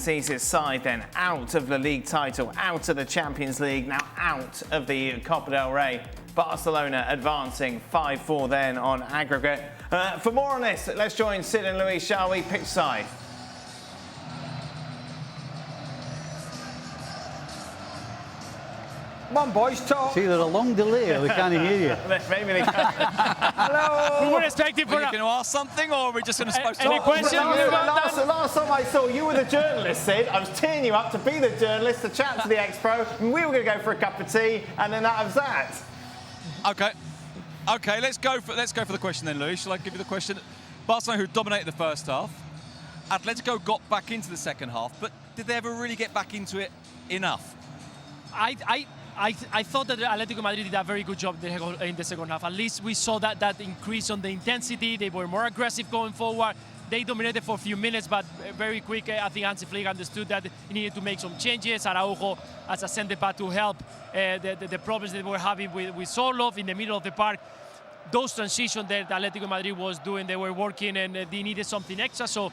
sees his side then out of the league title, out of the Champions League, now out of the Copa del Rey. Barcelona advancing 5-4 then on aggregate. For more on this, let's join Sid and Louis, shall we? Pitch side. Come on, boys, talk. See, there's a long delay, they can't hear you. Maybe they can. Hello. We were expecting for. Are you going to ask something, or are we just going to supposed to? Any questions? Last time I saw you were the journalist, Sid. I was teeing you up to be the journalist, to chat to the ex-pro, and we were going to go for a cup of tea, and then that was that. Okay. Let's go for the question then, Louis. Shall I give you the question? Barcelona, who dominated the first half, Atletico got back into the second half, but did they ever really get back into it enough? I thought that Atletico Madrid did a very good job in the second half. At least we saw that increase on the intensity. They were more aggressive going forward. They dominated for a few minutes, but very quick, I think Hansi Flick understood that he needed to make some changes. Araujo as a centre-back to help the problems that they were having with Sorloth in the middle of the park. Those transitions that Atletico Madrid was doing, they were working, and they needed something extra. So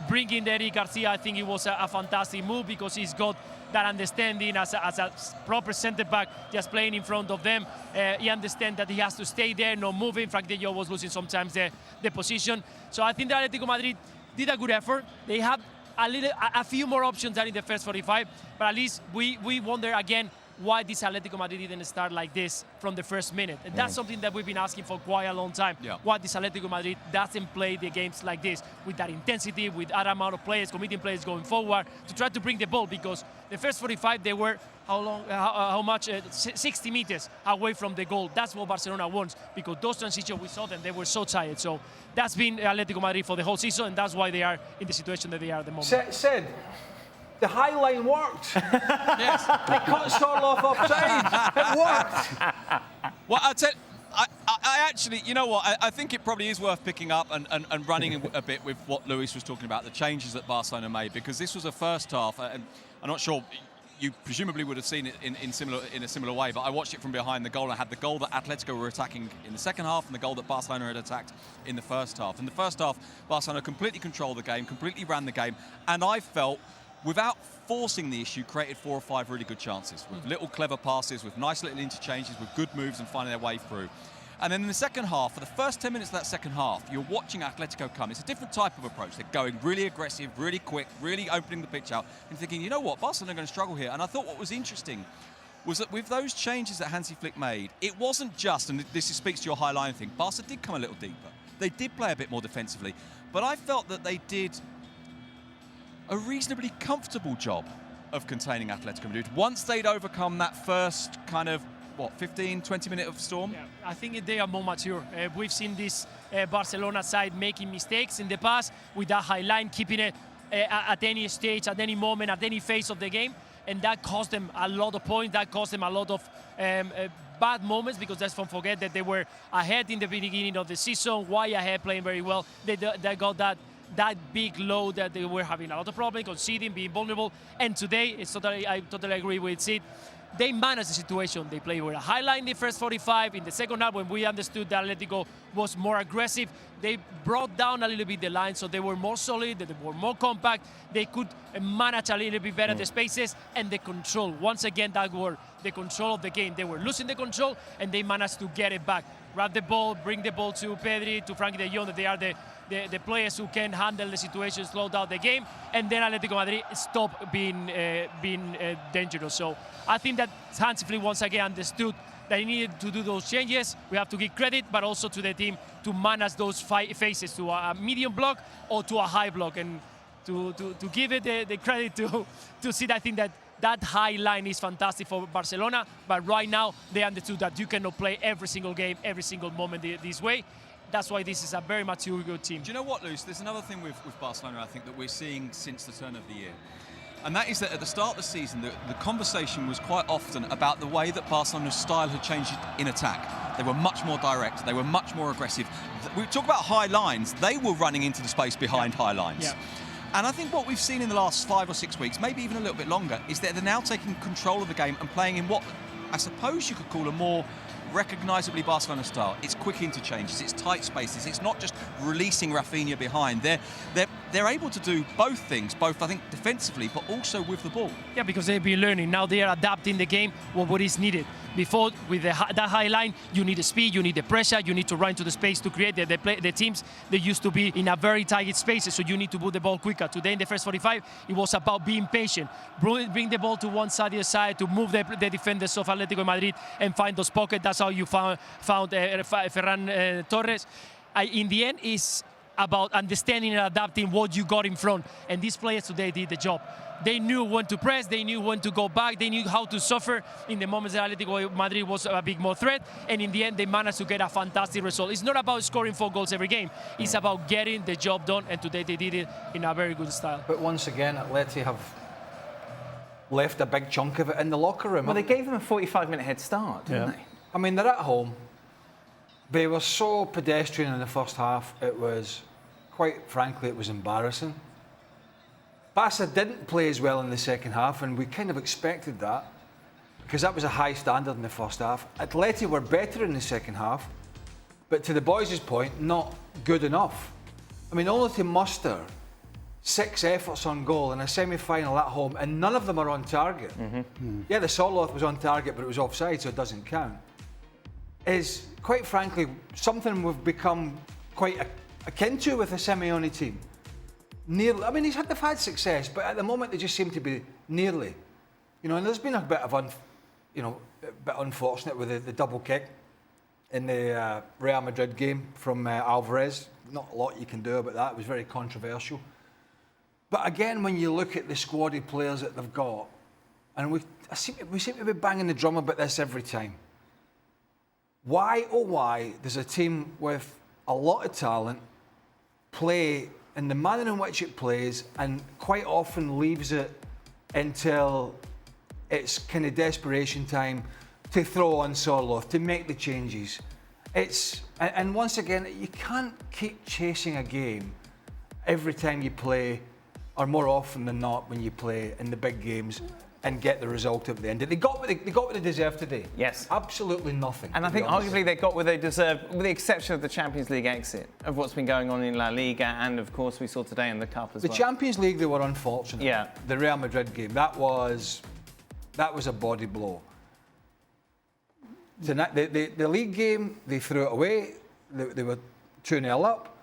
bringing Eric Garcia, I think it was a fantastic move, because he's got that understanding as a proper centre-back, just playing in front of them. He understands that he has to stay there, not moving. Frank de Jong was losing sometimes the position. So I think that Atletico Madrid did a good effort. They had a few more options than in the first 45, but at least we wonder again why this Atletico Madrid didn't start like this from the first minute. And that's something that we've been asking for quite a long time. Yeah. Why this Atletico Madrid doesn't play the games like this, with that intensity, with that amount of players, committing players going forward, to try to bring the ball, because the first 45, they were, how much? 60 meters away from the goal. That's what Barcelona wants, because those transitions, we saw them, they were so tired. So that's been Atletico Madrid for the whole season, and that's why they are in the situation that they are at the moment. Sid, the high line worked. Yes. They cut Sorloth offside. It worked. Well, I actually, you know what? I think it probably is worth picking up and running a bit with what Luis was talking about, the changes that Barcelona made, because this was a first half, and I'm not sure you presumably would have seen it in a similar way, but I watched it from behind the goal. I had the goal that Atletico were attacking in the second half, and the goal that Barcelona had attacked in the first half. In the first half, Barcelona completely controlled the game, completely ran the game, and I felt, without forcing the issue, created 4 or 5 really good chances, with little clever passes, with nice little interchanges, with good moves and finding their way through. And then in the second half, for the first 10 minutes of that second half, you're watching Atletico come. It's a different type of approach. They're going really aggressive, really quick, really opening the pitch out, and thinking, you know what, Barcelona are going to struggle here. And I thought what was interesting was that with those changes that Hansi Flick made, it wasn't just, and this speaks to your high line thing, Barca did come a little deeper. They did play a bit more defensively, but I felt that they did a reasonably comfortable job of containing Atletico Madrid once they'd overcome that first kind of, 15, 20 minute of storm? Yeah, I think they are more mature. We've seen this Barcelona side making mistakes in the past with that high line, keeping it at any stage, at any moment, at any phase of the game, and that cost them a lot of points, that cost them a lot of bad moments, because let's not forget that they were ahead in the beginning of the season, way ahead, playing very well. They got that big load that they were having a lot of problems, conceding, being vulnerable. And today, I totally agree with Sid. They managed the situation. They played with a high line in the first 45. In the second half, when we understood that Atletico was more aggressive, they brought down a little bit the line, so they were more solid, they were more compact. They could manage a little bit better the spaces, and the control. Once again, that were the control of the game. They were losing the control, and they managed to get it back. Grab the ball, bring the ball to Pedri, to Frankie de Jong. They are the players who can handle the situation, slow down the game, and then Atletico Madrid stop being dangerous. So I think that Hansi Flick once again understood that he needed to do those changes. We have to give credit, but also to the team to manage those phases to a medium block or to a high block, and to give it the credit to Sid. I think that high line is fantastic for Barcelona, but right now they understood that you cannot play every single game, every single moment this way. That's why this is a very mature, good team. Do you know what, Luis? There's another thing with Barcelona, I think, that we're seeing since the turn of the year. And that is that at the start of the season, the conversation was quite often about the way that Barcelona's style had changed in attack. They were much more direct. They were much more aggressive. We talk about high lines. They were running into the space behind high lines. Yeah. And I think what we've seen in the last 5 or 6 weeks, maybe even a little bit longer, is that they're now taking control of the game and playing in what I suppose you could call a more recognisably Barcelona style. It's quick interchanges, it's tight spaces. It's not just releasing Rafinha behind. They're able to do both things, both I think defensively, but also with the ball. Yeah, because they've been learning. Now they are adapting the game what is needed. Before, with that high line, you need the speed, you need the pressure, you need to run to the space to create. The teams, they used to be in a very tight spaces, so you need to move the ball quicker. Today, in the first 45, it was about being patient. Bring the ball to one side, the other side, to move the defenders of Atletico Madrid and find those pockets. That's how you found Ferran Torres. In the end, it's about understanding and adapting what you got in front. And these players today did the job. They knew when to press, they knew when to go back, they knew how to suffer in the moments that Atletico Madrid was a big more threat, and in the end they managed to get a fantastic result. It's not about scoring 4 goals every game, it's about getting the job done, and today they did it in a very good style. But once again, Atleti have left a big chunk of it in the locker room. Well, they gave them a 45-minute head start, didn't they? I mean, they're at home. They were so pedestrian in the first half, it was, quite frankly, it was embarrassing. Barca didn't play as well in the second half, and we kind of expected that, because that was a high standard in the first half. Atleti were better in the second half, but to the boys' point, not good enough. I mean, only to muster 6 efforts on goal in a semi-final at home, and none of them are on target. Yeah, the Sorloth was on target, but it was offside, so it doesn't count. Is, quite frankly, something we've become quite akin to with the Simeone team. Nearly, I mean, they've had success, but at the moment they just seem to be nearly. You know, and there's been a bit of a bit unfortunate with the double kick in the Real Madrid game from Alvarez. Not a lot you can do about that. It was very controversial. But again, when you look at the squaddy players that they've got, and we seem to be banging the drum about this every time. Why, oh why, does a team with a lot of talent play in the manner in which it plays, and quite often leaves it until it's kind of desperation time to throw on Sorloth, to make the changes? And once again, you can't keep chasing a game every time you play, or more often than not when you play in the big games, and get the result at the end. They got what they deserved today. Yes. Absolutely nothing. And I think arguably they got what they deserved, with the exception of the Champions League exit, of what's been going on in La Liga, and of course we saw today in the Cup as well. The Champions League, they were unfortunate. Yeah. The Real Madrid game, that was a body blow. The league game, they threw it away. They were 2-0 up.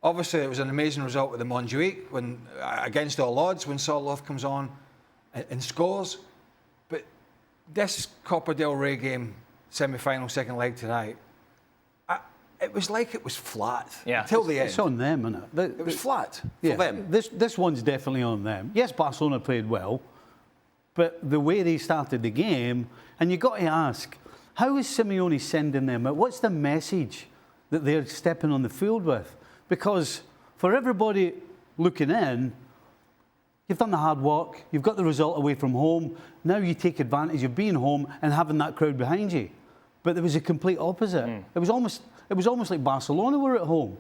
Obviously, it was an amazing result with the Montjuic, when, against all odds, when Sorloth comes on and scores. But this Copa del Rey game, semi-final, second leg tonight, it was like it was flat until the end. It's on them, isn't it? It was flat for them. This one's definitely on them. Yes, Barcelona played well, but the way they started the game, and you've got to ask, how is Simeone sending them out? What's the message that they're stepping on the field with? Because for everybody looking in, you've done the hard work, you've got the result away from home, now you take advantage of being home and having that crowd behind you. But there was a complete opposite. It was almost like Barcelona were at home.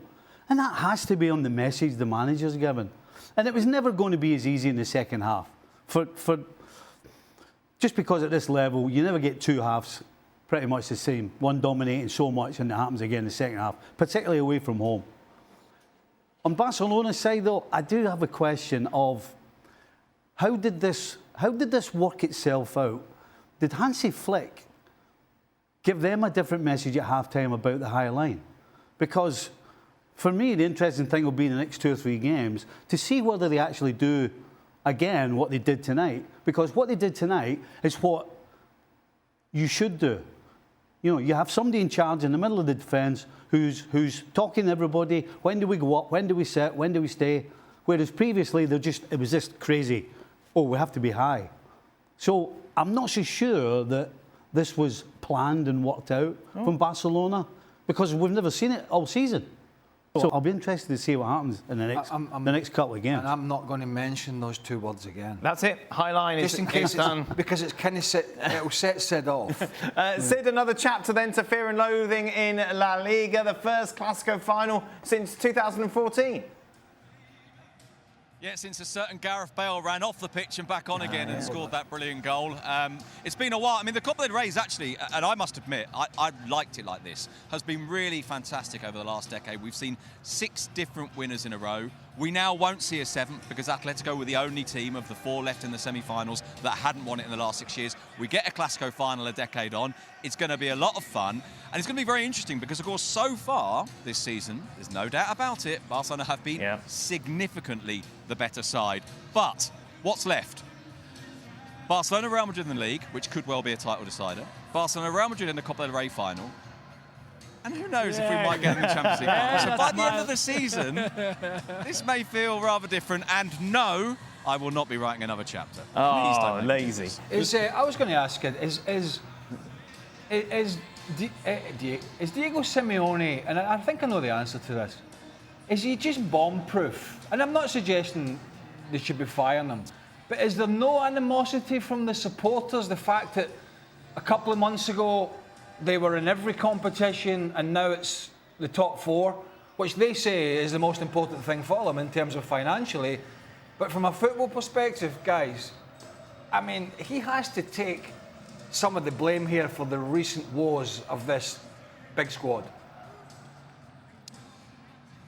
And that has to be on the message the manager's given. And it was never going to be as easy in the second half. Just because at this level, you never get 2 halves pretty much the same. One dominating so much, and it happens again in the second half, particularly away from home. On Barcelona's side, though, I do have a question of how did this work itself out? Did Hansi Flick give them a different message at half-time about the high line? Because for me, the interesting thing will be in the next 2 or 3 games to see whether they actually do again what they did tonight. Because what they did tonight is what you should do. You know, you have somebody in charge in the middle of the defence who's talking to everybody. When do we go up? When do we sit? When do we stay? Whereas previously, it was just crazy. Oh, we have to be high. So I'm not so sure that this was planned and worked out from Barcelona, because we've never seen it all season. So I'll be interested to see what happens in the next couple of games. And I'm not going to mention those 2 words again. That's it. High line just is in case done. Because it's kind of it'll set Sid off. Sid, another chapter then to fear and loathing in La Liga, the first CLASICO final since 2014. Yeah, since a certain Gareth Bale ran off the pitch and back on again and scored that brilliant goal. It's been a while. I mean, the Copa del Rey is actually, and I must admit, I liked it like this, has been really fantastic over the last decade. We've seen 6 different winners in a row. We now won't see a 7th because Atletico were the only team of the 4 left in the semi-finals that hadn't won it in the last 6 years. We get a CLASICO final a decade on. It's going to be a lot of fun. And it's going to be very interesting because, of course, so far this season, there's no doubt about it, Barcelona have been significantly the better side. But what's left? Barcelona, Real Madrid in the league, which could well be a title decider. Barcelona, Real Madrid in the Copa del Rey final. And who knows if we might get in the Champions League final. So by the end of the season, this may feel rather different. And no, I will not be writing another chapter. Please don't make lazy. I was going to ask it, is Diego Simeone, and I think I know the answer to this, is he just bomb-proof? And I'm not suggesting they should be firing him, but is there no animosity from the supporters? The fact that a couple of months ago they were in every competition and now it's the top 4, which they say is the most important thing for them in terms of financially. But from a football perspective, guys, I mean, he has to take some of the blame here for the recent woes of this big squad.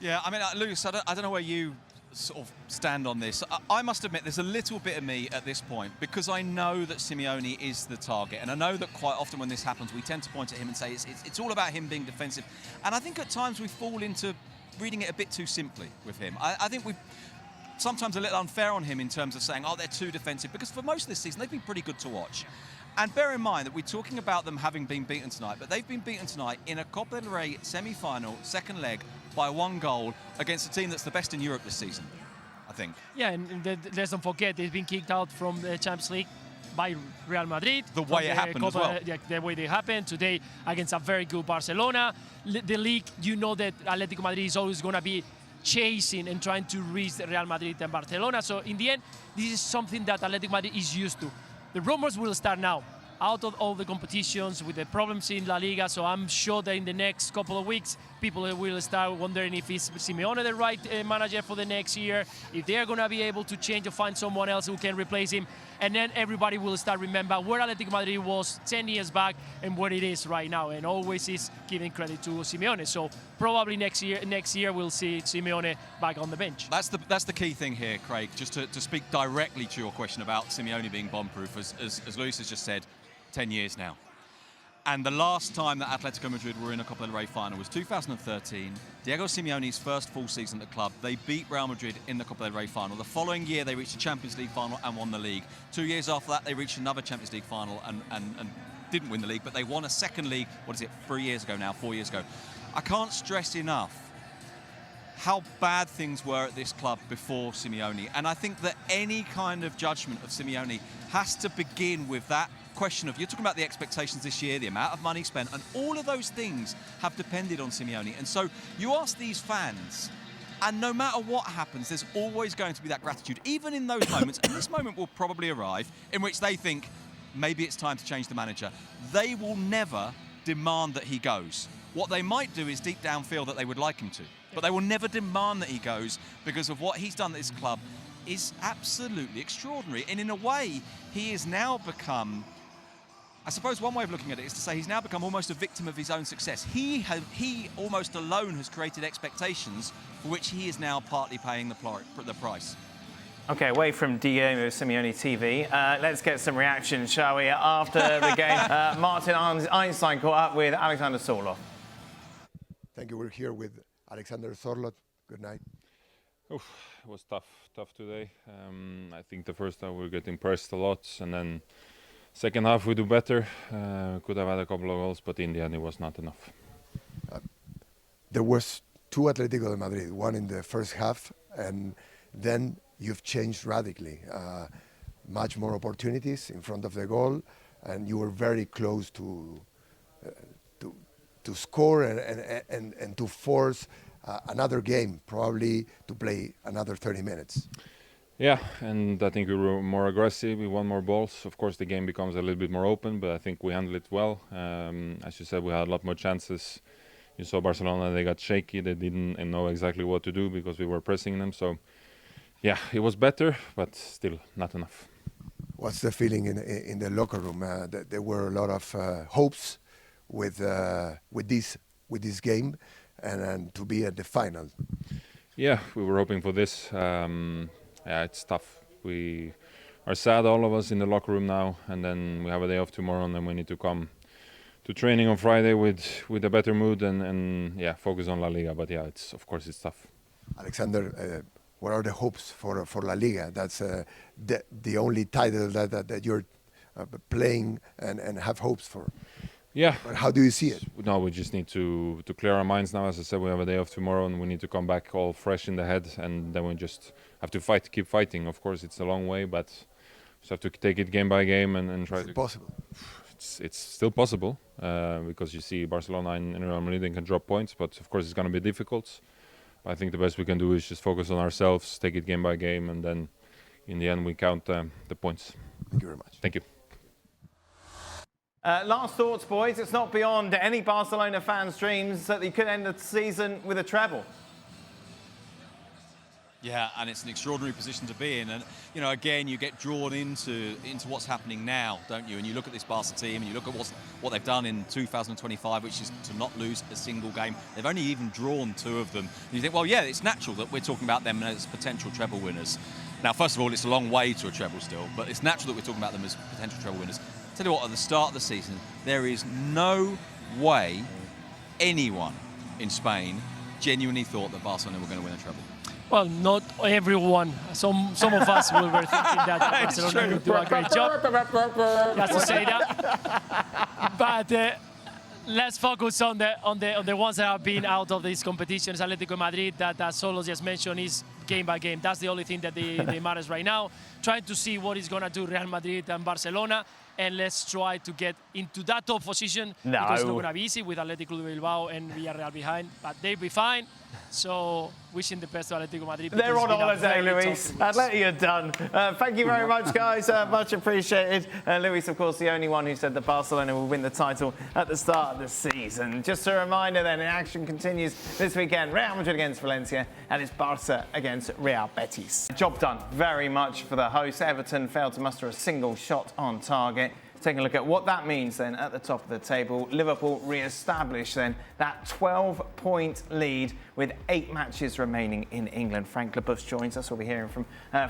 Yeah, I mean, Lewis, I don't know where you sort of stand on this. I must admit there's a little bit of me at this point because I know that Simeone is the target, and I know that quite often when this happens we tend to point at him and say it's all about him being defensive, and I think at times we fall into reading it a bit too simply with him. I think we've sometimes a little unfair on him in terms of saying, oh, they're too defensive, because for most of this season they've been pretty good to watch. And bear in mind that we're talking about them having been beaten tonight, but they've been beaten tonight in a Copa del Rey semi-final, second leg, by 1 goal against a team that's the best in Europe this season, I think. Yeah, and let's don't forget they've been kicked out from the Champions League by Real Madrid. The way it happened as well. The way they happened today against a very good Barcelona. The league, you know that Atletico Madrid is always going to be chasing and trying to reach Real Madrid and Barcelona. So in the end, this is something that Atletico Madrid is used to. The rumors will start now, out of all the competitions with the problems in La Liga. So I'm sure that in the next couple of weeks, people will start wondering if is Simeone the right manager for the next year, if they are going to be able to change or find someone else who can replace him. And then everybody will start remember where Atletico Madrid was 10 years back and where it is right now. And always is giving credit to Simeone. So probably next year we'll see Simeone back on the bench. That's the key thing here, Craig. Just to speak directly to your question about Simeone being bomb-proof, as Luis has just said, 10 years now. And the last time that Atletico Madrid were in a Copa del Rey final was 2013. Diego Simeone's first full season at the club. They beat Real Madrid in the Copa del Rey final. The following year, they reached the Champions League final and won the league. 2 years after that, they reached another Champions League final and didn't win the league, but they won a second league, 4 years ago now, 4 years ago. I can't stress enough how bad things were at this club before Simeone. And I think that any kind of judgment of Simeone has to begin with that question of, you're talking about the expectations this year, the amount of money spent, and all of those things have depended on Simeone. And so you ask these fans, and no matter what happens, there's always going to be that gratitude, even in those moments, and this moment will probably arrive, in which they think, maybe it's time to change the manager. They will never demand that he goes. What they might do is deep down feel that they would like him to, but they will never demand that he goes because of what he's done at this club is absolutely extraordinary. And in a way, he has now become, I suppose one way of looking at it is to say he's now become almost a victim of his own success. He almost alone has created expectations for which he is now partly paying the price. Okay, away from Diego Simeone TV, let's get some reactions, shall we? After the game, Martin Einstein caught up with Alexander Sorloth. Thank you. We're here with Alexander Sorloth. Good night. Oof, it was tough today. I think the first half we were getting pressed a lot, and then second half we do better. Could have had a couple of goals, but in the end it was not enough. There was 2 Atletico de Madrid, one in the first half, and then you've changed radically. Much more opportunities in front of the goal, and you were very close to score and to force another game, probably to play another 30 minutes. Yeah, and I think we were more aggressive, we won more balls. Of course the game becomes a little bit more open, but I think we handled it well. As you said, we had a lot more chances. You saw Barcelona, they got shaky, they didn't know exactly what to do because we were pressing them. So Yeah, it was better, but still not enough. What's the feeling in the locker room? There were a lot of hopes with this game, and to be at the final. Yeah, we were hoping for this. Yeah, it's tough. We are sad, all of us in the locker room now, and then we have a day off tomorrow, and then we need to come to training on Friday with a better mood and yeah, focus on La Liga. But yeah, of course it's tough. Alexander, what are the hopes for La Liga? That's the only title that you're playing and have hopes for. Yeah. But how do you see it? No, we just need to clear our minds now. As I said, we have a day off tomorrow, and we need to come back all fresh in the head, and then we just have to fight, keep fighting. Of course, it's a long way, but we just have to take it game by game and try. Is it possible? It's still possible because you see Barcelona and Real Madrid can drop points, but of course it's going to be difficult. I think the best we can do is just focus on ourselves, take it game by game, and then in the end we count the points. Thank you very much. Thank you. Last thoughts, boys. It's not beyond any Barcelona fans' dreams that they could end the season with a treble. Yeah, and it's an extraordinary position to be in. And, you know, again, you get drawn into what's happening now, don't you? And you look at this Barca team and you look at what they've done in 2025, which is to not lose a single game. They've only even drawn 2 of them. And you think, well, yeah, it's natural that we're talking about them as potential treble winners. Now, first of all, it's a long way to a treble still, but it's natural that we're talking about them as potential treble winners. Tell you what, at the start of the season, there is no way anyone in Spain genuinely thought that Barcelona were going to win a treble. Well, not everyone. Some of us were thinking that Barcelona would do a great job. Just to say that. But let's focus on the ones that have been out of these competitions. Atletico Madrid, that Solo just mentioned, is game by game. That's the only thing that they matters right now. Trying to see what is going to do Real Madrid and Barcelona. And let's try to get into that top position. No. Because it's not going to be easy with Atletico Bilbao and Villarreal behind. But they'll be fine. So, wishing the best to Atletico Madrid. They're on holiday, Luis. Atleti are done. Thank you very much, guys. Much appreciated. Luis, of course, the only one who said that Barcelona will win the title at the start of the season. Just a reminder then, action continues this weekend. Real Madrid against Valencia, and it's Barca against Real Betis. Job done very much for the hosts. Everton failed to muster a single shot on target. Taking a look at what that means then at the top of the table. Liverpool re-establish then that 12-point lead with 8 matches remaining in England. Frank Leboeuf joins us. We'll be hearing from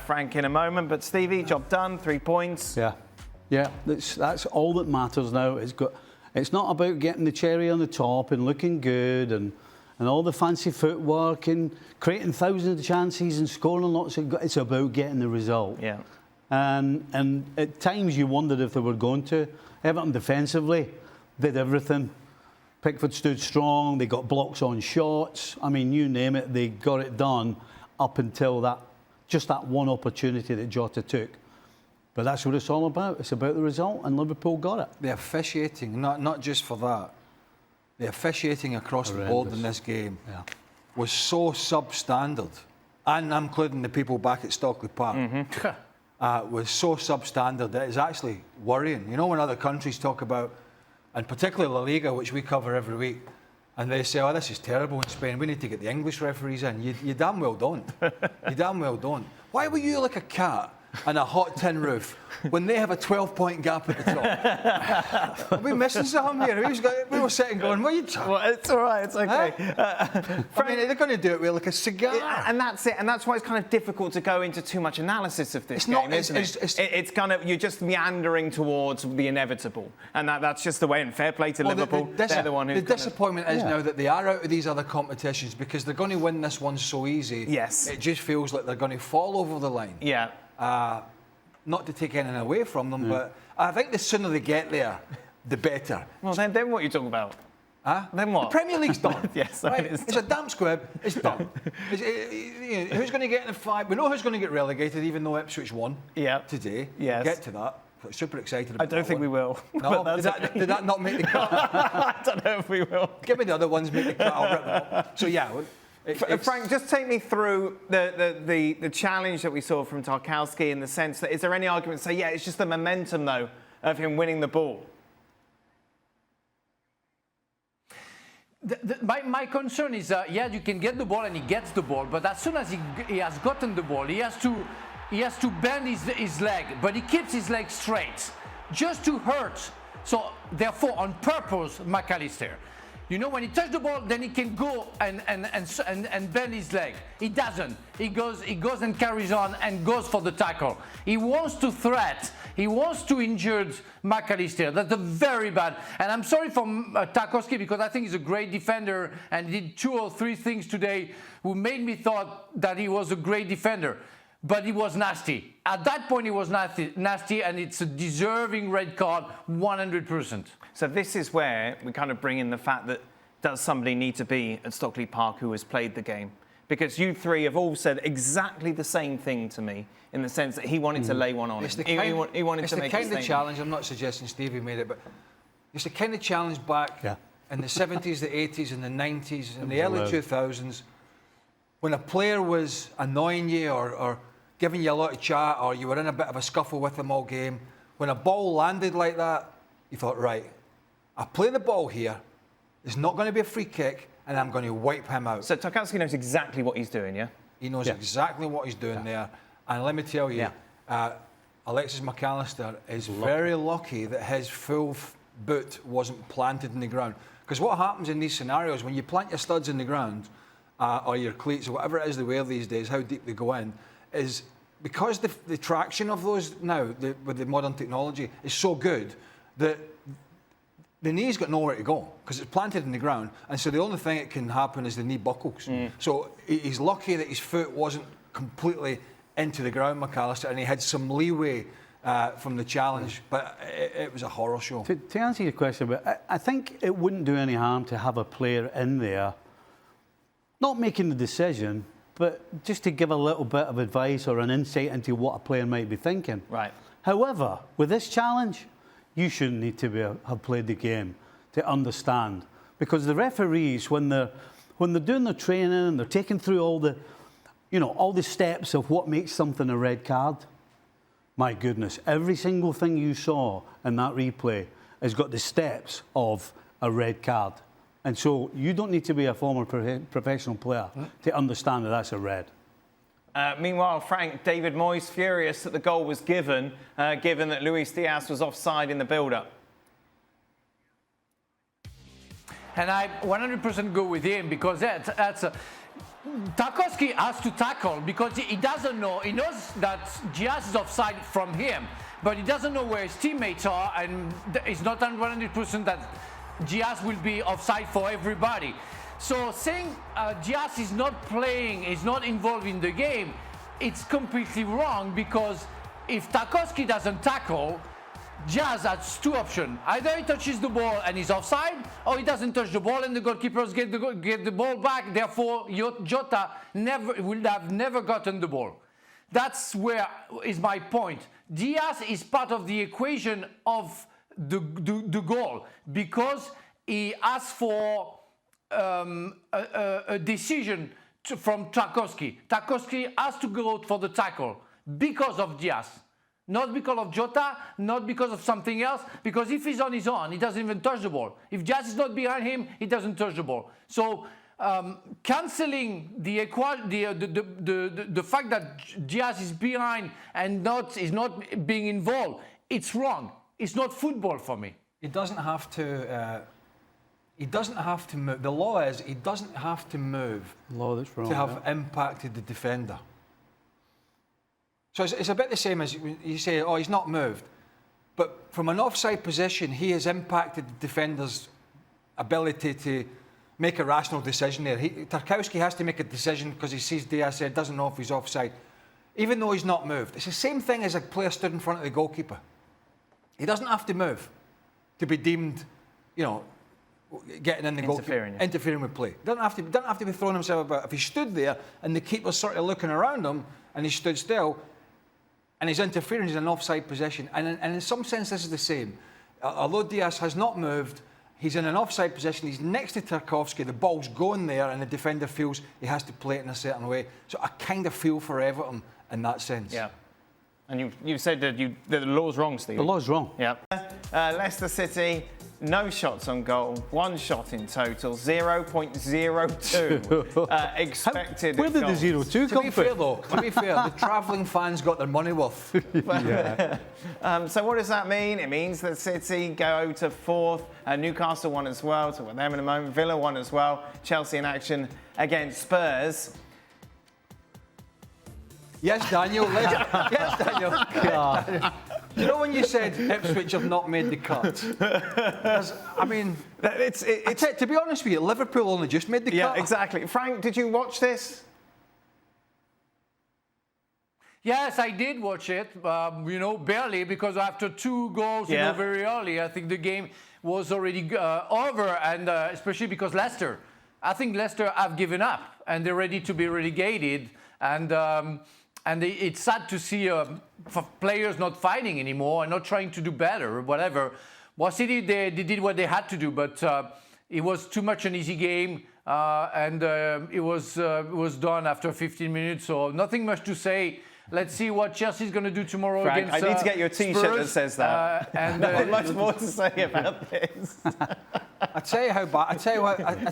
Frank in a moment. But Stevie, job done, 3 points. Yeah, that's all that matters now. It's not about getting the cherry on the top and looking good and all the fancy footwork and creating thousands of chances and scoring lots of goals. It's about getting the result. Yeah. And at times you wondered if they were going to. Everton defensively did everything. Pickford stood strong. They got blocks on shots. I mean, you name it, they got it done up until that one opportunity that Jota took. But that's what it's all about. It's about the result, and Liverpool got it. The officiating, not just for that, the officiating across the board in this game was so substandard. And I'm including the people back at Stockley Park. Was so substandard that it's actually worrying. You know, when other countries talk about, and particularly La Liga, which we cover every week, and they say, oh, this is terrible in Spain, we need to get the English referees in. You damn well don't. You damn well don't. Why were you like a cat and a hot tin roof when they have a 12-point gap at the top? Are we missing something here? We were sitting going, what are you talking? Well, it's all right, it's okay. I mean, they're going to do it with like a cigar. And that's it, and that's why it's kind of difficult to go into too much analysis of this game, isn't it? It's kind of, you're just meandering towards the inevitable, and that's just the way, and fair play to Liverpool. They're the one who's the disappointment is now that they are out of these other competitions because they're going to win this one so easy. Yes. It just feels like they're going to fall over the line. Yeah. Not to take anything away from them, but I think the sooner they get there, the better. Well, then what are you talking about? Huh? Then what? The Premier League's done. Yes, right? it's a damn squib. It's done. Who's going to get in the 5? We know who's going to get relegated, even though Ipswich won today. Yes. We'll get to that. Super excited about I don't think we will. No, did that not make the cut? I don't know if we will. Give me the other ones, make the cut. I'll rip them up. So yeah. Frank, just take me through the challenge that we saw from Tarkowski in the sense that, is there any argument to say, yeah, it's just the momentum, though, of him winning the ball? My concern is, yeah, you can get the ball and he gets the ball, but as soon as he has gotten the ball, he has to bend his leg, but he keeps his leg straight, just to hurt. So therefore, on purpose, McAllister. You know, when he touches the ball, then he can go and bend his leg. He doesn't. He goes and carries on and goes for the tackle. He wants to threat. He wants to injure McAllister. That's a very bad. And I'm sorry for Tarkowski, because I think he's a great defender and did 2 or 3 things today who made me thought that he was a great defender. But he was nasty. At that point, he was nasty, and it's a deserving red card, 100%. So this is where we kind of bring in the fact that does somebody need to be at Stockley Park who has played the game? Because you three have all said exactly the same thing to me, in the sense that he wanted to lay one on him. He wanted to make It's the kind of challenge, I'm not suggesting Stevie made it, but it's the kind of challenge back in the 70s, the 80s and the 90s and the early 2000s, when a player was annoying you or giving you a lot of chat, or you were in a bit of a scuffle with them all game. When a ball landed like that, you thought, right, I play the ball here, it's not going to be a free kick, and I'm going to wipe him out. So Tarkowski knows exactly what he's doing, yeah? He knows exactly what he's doing there. And let me tell you, Alexis McAllister is very lucky that his full boot wasn't planted in the ground. Because what happens in these scenarios, when you plant your studs in the ground, or your cleats, or whatever it is they wear these days, how deep they go in, is because the traction of those now, with the modern technology, is so good that the knee's got nowhere to go because it's planted in the ground, and so the only thing that can happen is the knee buckles. So he's lucky that his foot wasn't completely into the ground, McAllister, and he had some leeway from the challenge, but it was a horror show. To answer your question, but I think it wouldn't do any harm to have a player in there, not making the decision, but just to give a little bit of advice or an insight into what a player might be thinking. Right. However, with this challenge, you shouldn't need to have played the game to understand, because the referees, when they're doing their training and they're taking through all the steps of what makes something a red card, my goodness, every single thing you saw in that replay has got the steps of a red card. And so you don't need to be a former professional player to understand that that's a red. Meanwhile, Frank, David Moyes furious that the goal was given that Luis Diaz was offside in the build-up. And I 100% go with him, because that's Tarkowski has to tackle, because he doesn't know. He knows that Diaz is offside from him, but he doesn't know where his teammates are, and it's not 100% that Diaz will be offside for everybody. So saying Diaz is not playing, is not involved in the game, it's completely wrong, because if Tarkowski doesn't tackle, Diaz has 2 options. Either he touches the ball and he's offside, or he doesn't touch the ball and the goalkeepers get the ball back. Therefore, Jota would have never gotten the ball. That's where is my point. Diaz is part of the equation of the goal, because he asked for a decision from Tarkowski. Tarkowski has to go for the tackle because of Diaz, not because of Jota, not because of something else, because if he's on his own, he doesn't even touch the ball. If Diaz is not behind him, he doesn't touch the ball. So cancelling the fact that Diaz is behind and is not being involved, it's wrong. It's not football for me. He doesn't have to. He doesn't have to move. The law is he doesn't have to move to have impacted the defender. So it's a bit the same as you say, oh, he's not moved. But from an offside position, he has impacted the defender's ability to make a rational decision there. Tarkowski has to make a decision because he sees Diaz there, doesn't know if he's offside, even though he's not moved. It's the same thing as a player stood in front of the goalkeeper. He doesn't have to move to be deemed, getting in the goalkeeper, interfering with play. Doesn't have to be throwing himself about. If he stood there and the keeper's sort of looking around him and he stood still and he's interfering, he's in an offside position. And in some sense, this is the same. Although Diaz has not moved, he's in an offside position. He's next to Tarkowski. The ball's going there, and the defender feels he has to play it in a certain way. So I kind of feel for Everton in that sense. Yeah. And you said that the law's wrong, Steve. The law's wrong. Yeah. Leicester City no shots on goal, 1 shot in total, 0.02 expected. Where did the goals. 0-2 To come be from? fair, though, to be fair, the travelling fans got their money worth. So what does that mean? It means that City go to 4th, Newcastle won as well, talk about them in a moment, Villa won as well, Chelsea in action against Spurs. Yes, Daniel. Yes, Daniel. You know when you said Ipswich have not made the cut? I mean, to be honest with you, Liverpool only just made the cut. Yeah, exactly. Frank, did you watch this? Yes, I did watch it, barely, because after 2 goals, very early, I think the game was already over, and especially because I think Leicester have given up, and they're ready to be relegated, and it's sad to see players not fighting anymore and not trying to do better or whatever. Well, City, they did what they had to do, but it was too much an easy game, and it was done after 15 minutes, so nothing much to say. Let's see what Chelsea's going to do tomorrow Frank, against I need to get you a T-shirt that says that. Not much more to say about this. I tell you how bad. I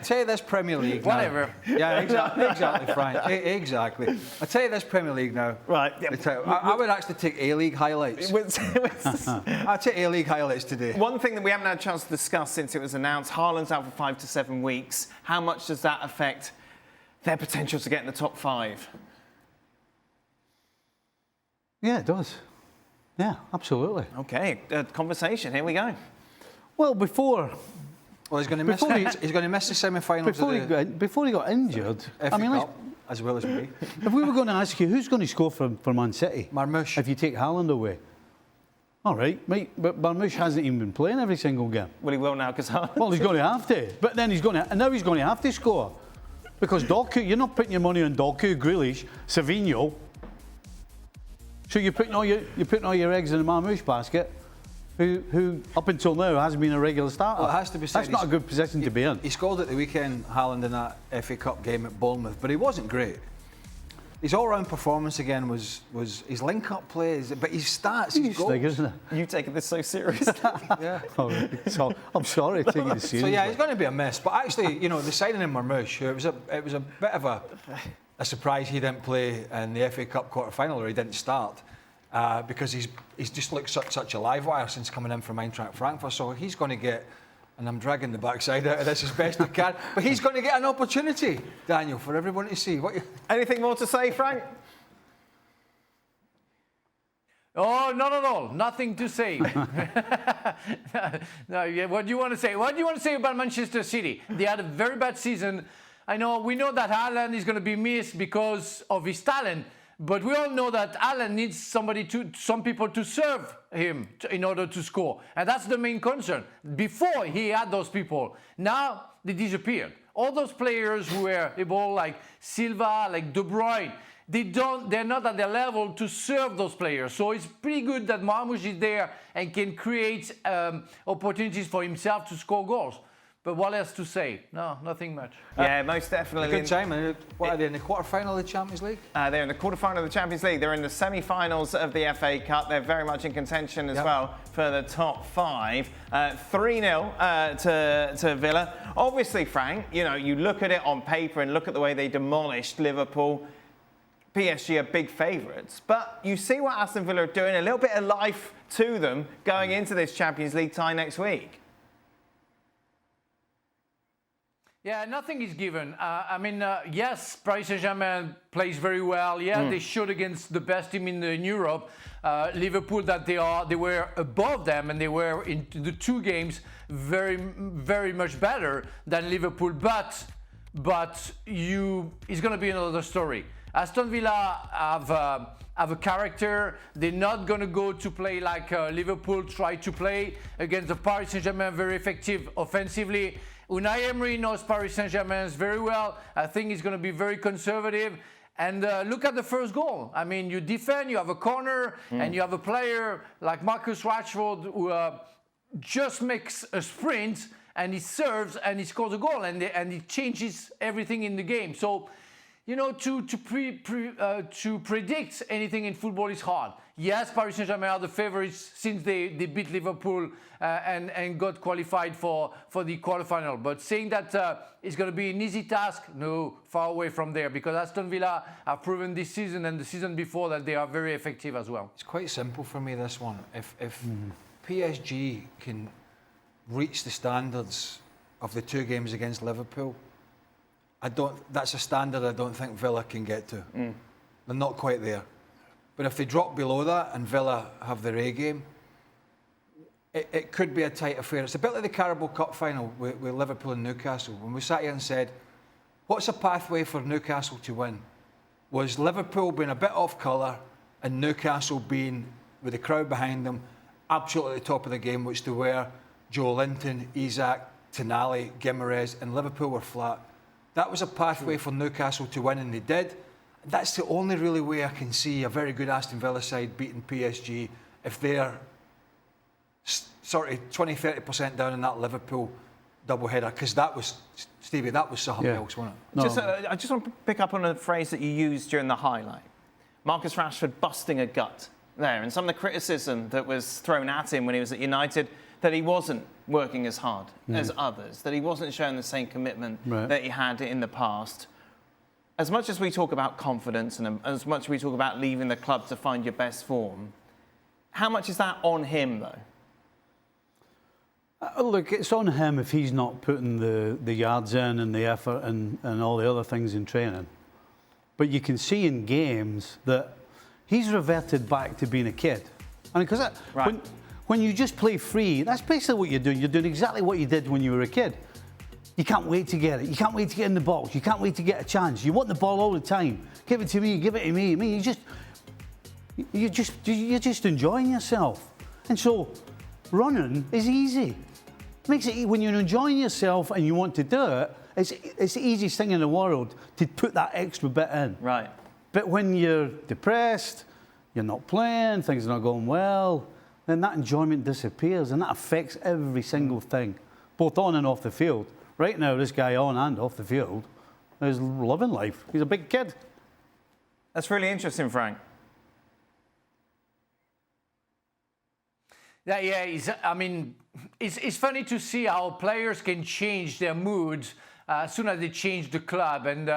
tell you this Premier League. Whatever. Now. Yeah, exactly, Frank. Exactly. I tell you this Premier League now. Right. I would actually take A-League highlights. I'd take A-League highlights today. One thing that we haven't had a chance to discuss since it was announced, Haaland's out for 5 to 7 weeks. How much does that affect their potential to get in the top 5? Yeah, it does. Yeah, absolutely. Okay, conversation. Here we go. Well, before Well, he's going to miss. He's going to miss the semi-finals. Before he got injured, FA Cup, as well as me. If we were going to ask you who's going to score for Man City, Marmoush. If you take Haaland away, all right, mate. But Marmoush hasn't even been playing every single game. Well, he will now because Well, he's going to have to. But then he's going to have to score because Doku. You're not putting your money on Doku, Grealish, Savinho. So you're putting all your eggs in the Marmoush basket, who up until now hasn't been a regular starter. Well, it has to be said, that's not a good position to be in. He scored at the weekend, Haaland, in that FA Cup game at Bournemouth, but he wasn't great. His all-round performance again was his link-up plays, but his stats, his goals. Isn't it? You taking this so seriously? Yeah. So I'm sorry to take it seriously. So yeah, he's going to be a miss. But actually, the signing in Marmoush, it was a bit of a surprise he didn't play in the FA Cup quarter-final, or he didn't start, because he's just looked such a live wire since coming in from Eintracht Frankfurt. So he's going to get, and I'm dragging the backside out of this as best I can, but he's going to get an opportunity, Daniel, for everyone to see. Anything more to say, Frank? Oh, not at all. Nothing to say. No, yeah, what do you want to say? What do you want to say about Manchester City? They had a very bad season. We know that Haaland is going to be missed because of his talent, but we all know that Haaland needs some people to serve him in order to score. And that's the main concern. Before, he had those people. Now, they disappeared. All those players who were able, like Silva, like De Bruyne, they're not at their level to serve those players. So it's pretty good that Marmoush is there and can create opportunities for himself to score goals. But what else to say? No, nothing much. Yeah, most definitely. Good time. What are they in the quarter-final of the Champions League? They're in the quarter-final of the Champions League. They're in the semi-finals of the FA Cup. They're very much in contention as well for the top 5. 3-0 to Villa. Obviously, Frank, you look at it on paper and look at the way they demolished Liverpool. PSG are big favourites, but you see what Aston Villa are doing, a little bit of life to them going into this Champions League tie next week. Yeah, nothing is given. Yes, Paris Saint-Germain plays very well. Yeah, they showed against the best team in Europe. Liverpool, that they were above them, and they were in the 2 games very, very much better than Liverpool. But it's going to be another story. Aston Villa have a character. They're not going to go to play like Liverpool tried to play against the Paris Saint-Germain, very effective offensively. Unai Emery knows Paris Saint-Germain very well. I think he's going to be very conservative. And look at the first goal. I mean, you defend, you have a corner, and you have a player like Marcus Rashford who just makes a sprint, and he serves, and he scores a goal, and he changes everything in the game. So, to predict anything in football is hard. Yes, Paris Saint-Germain are the favourites since they beat Liverpool and got qualified for the quarterfinal. But saying that it's going to be an easy task, no, far away from there, because Aston Villa have proven this season and the season before that they are very effective as well. It's quite simple for me, this one. If PSG can reach the standards of the 2 games against Liverpool, that's a standard I don't think Villa can get to. They're not quite there. But if they drop below that and Villa have their A game, it could be a tight affair. It's a bit like the Carabao Cup final with Liverpool and Newcastle. When we sat here and said, what's a pathway for Newcastle to win? Was Liverpool being a bit off colour and Newcastle being, with the crowd behind them, absolutely at the top of the game, which they were. Joe Linton, Isak, Tonali, Guimaraes, and Liverpool were flat. That was a pathway for Newcastle to win, and they did. That's the only really way I can see a very good Aston Villa side beating PSG if they're sort of 20-30% down in that Liverpool doubleheader, because that was, Stevie, that was something else, wasn't it? No. I just want to pick up on a phrase that you used during the highlight. Marcus Rashford busting a gut there, and some of the criticism that was thrown at him when he was at United, that he wasn't working as hard as others, that he wasn't showing the same commitment that he had in the past. As much as we talk about confidence and as much as we talk about leaving the club to find your best form, how much is that on him, though? Look, it's on him if he's not putting the yards in and the effort and all the other things in training. But you can see in games that he's reverted back to being a kid. I mean, because when you just play free, that's basically what you're doing. You're doing exactly what you did when you were a kid. You can't wait to get it. You can't wait to get in the box. You can't wait to get a chance. You want the ball all the time. Give it to me. Give it to me. I mean, you're just enjoying yourself. And so, running is easy. It makes it when you're enjoying yourself and you want to do it. It's the easiest thing in the world to put that extra bit in. Right. But when you're depressed, you're not playing, things are not going well, then that enjoyment disappears, and that affects every single thing, both on and off the field. Right now, this guy on and off the field is loving life. He's a big kid. That's really interesting, Frank. Yeah. It's funny to see how players can change their moods as soon as they change the club, and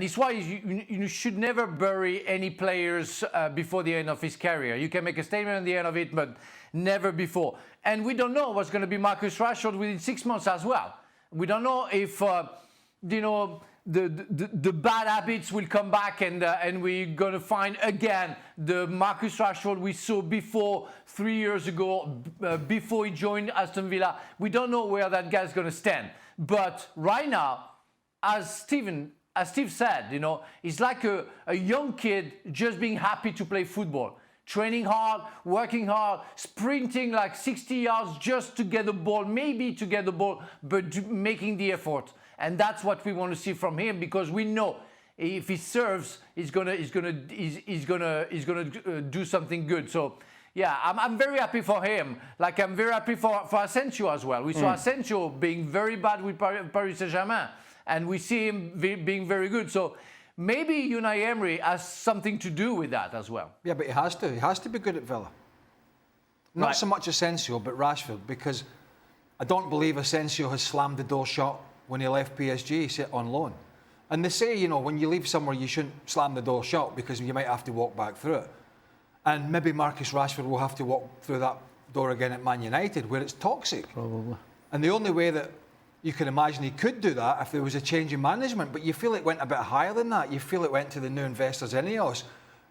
it's why you should never bury any players before the end of his career. You can make a statement at the end of it, but never before. And we don't know what's going to be Marcus Rashford within 6 months as well. We don't know if the bad habits will come back and we're going to find again the Marcus Rashford we saw before 3 years ago, before he joined Aston Villa. We don't know where that guy's going to stand. But right now, as Steve said, he's like a young kid just being happy to play football. Training hard, working hard, sprinting like 60 yards just to get the ball, maybe to get the ball, but making the effort. And that's what we want to see from him, because we know if he serves, he's gonna do something good. So yeah, I'm very happy for him. Like I'm very happy for Asensio as well. We saw Asensio being very bad with Paris Saint-Germain, and we see him being very good. So maybe Unai Emery has something to do with that as well. Yeah, but he has to. He has to be good at Villa. Not so much Asensio, but Rashford, because I don't believe Asensio has slammed the door shut when he left PSG, he on loan. And they say, when you leave somewhere, you shouldn't slam the door shut because you might have to walk back through it. And maybe Marcus Rashford will have to walk through that door again at Man United, where it's toxic. Probably. And the only way that you can imagine he could do that if there was a change in management, but you feel it went a bit higher than that. You feel it went to the new investors, Ineos,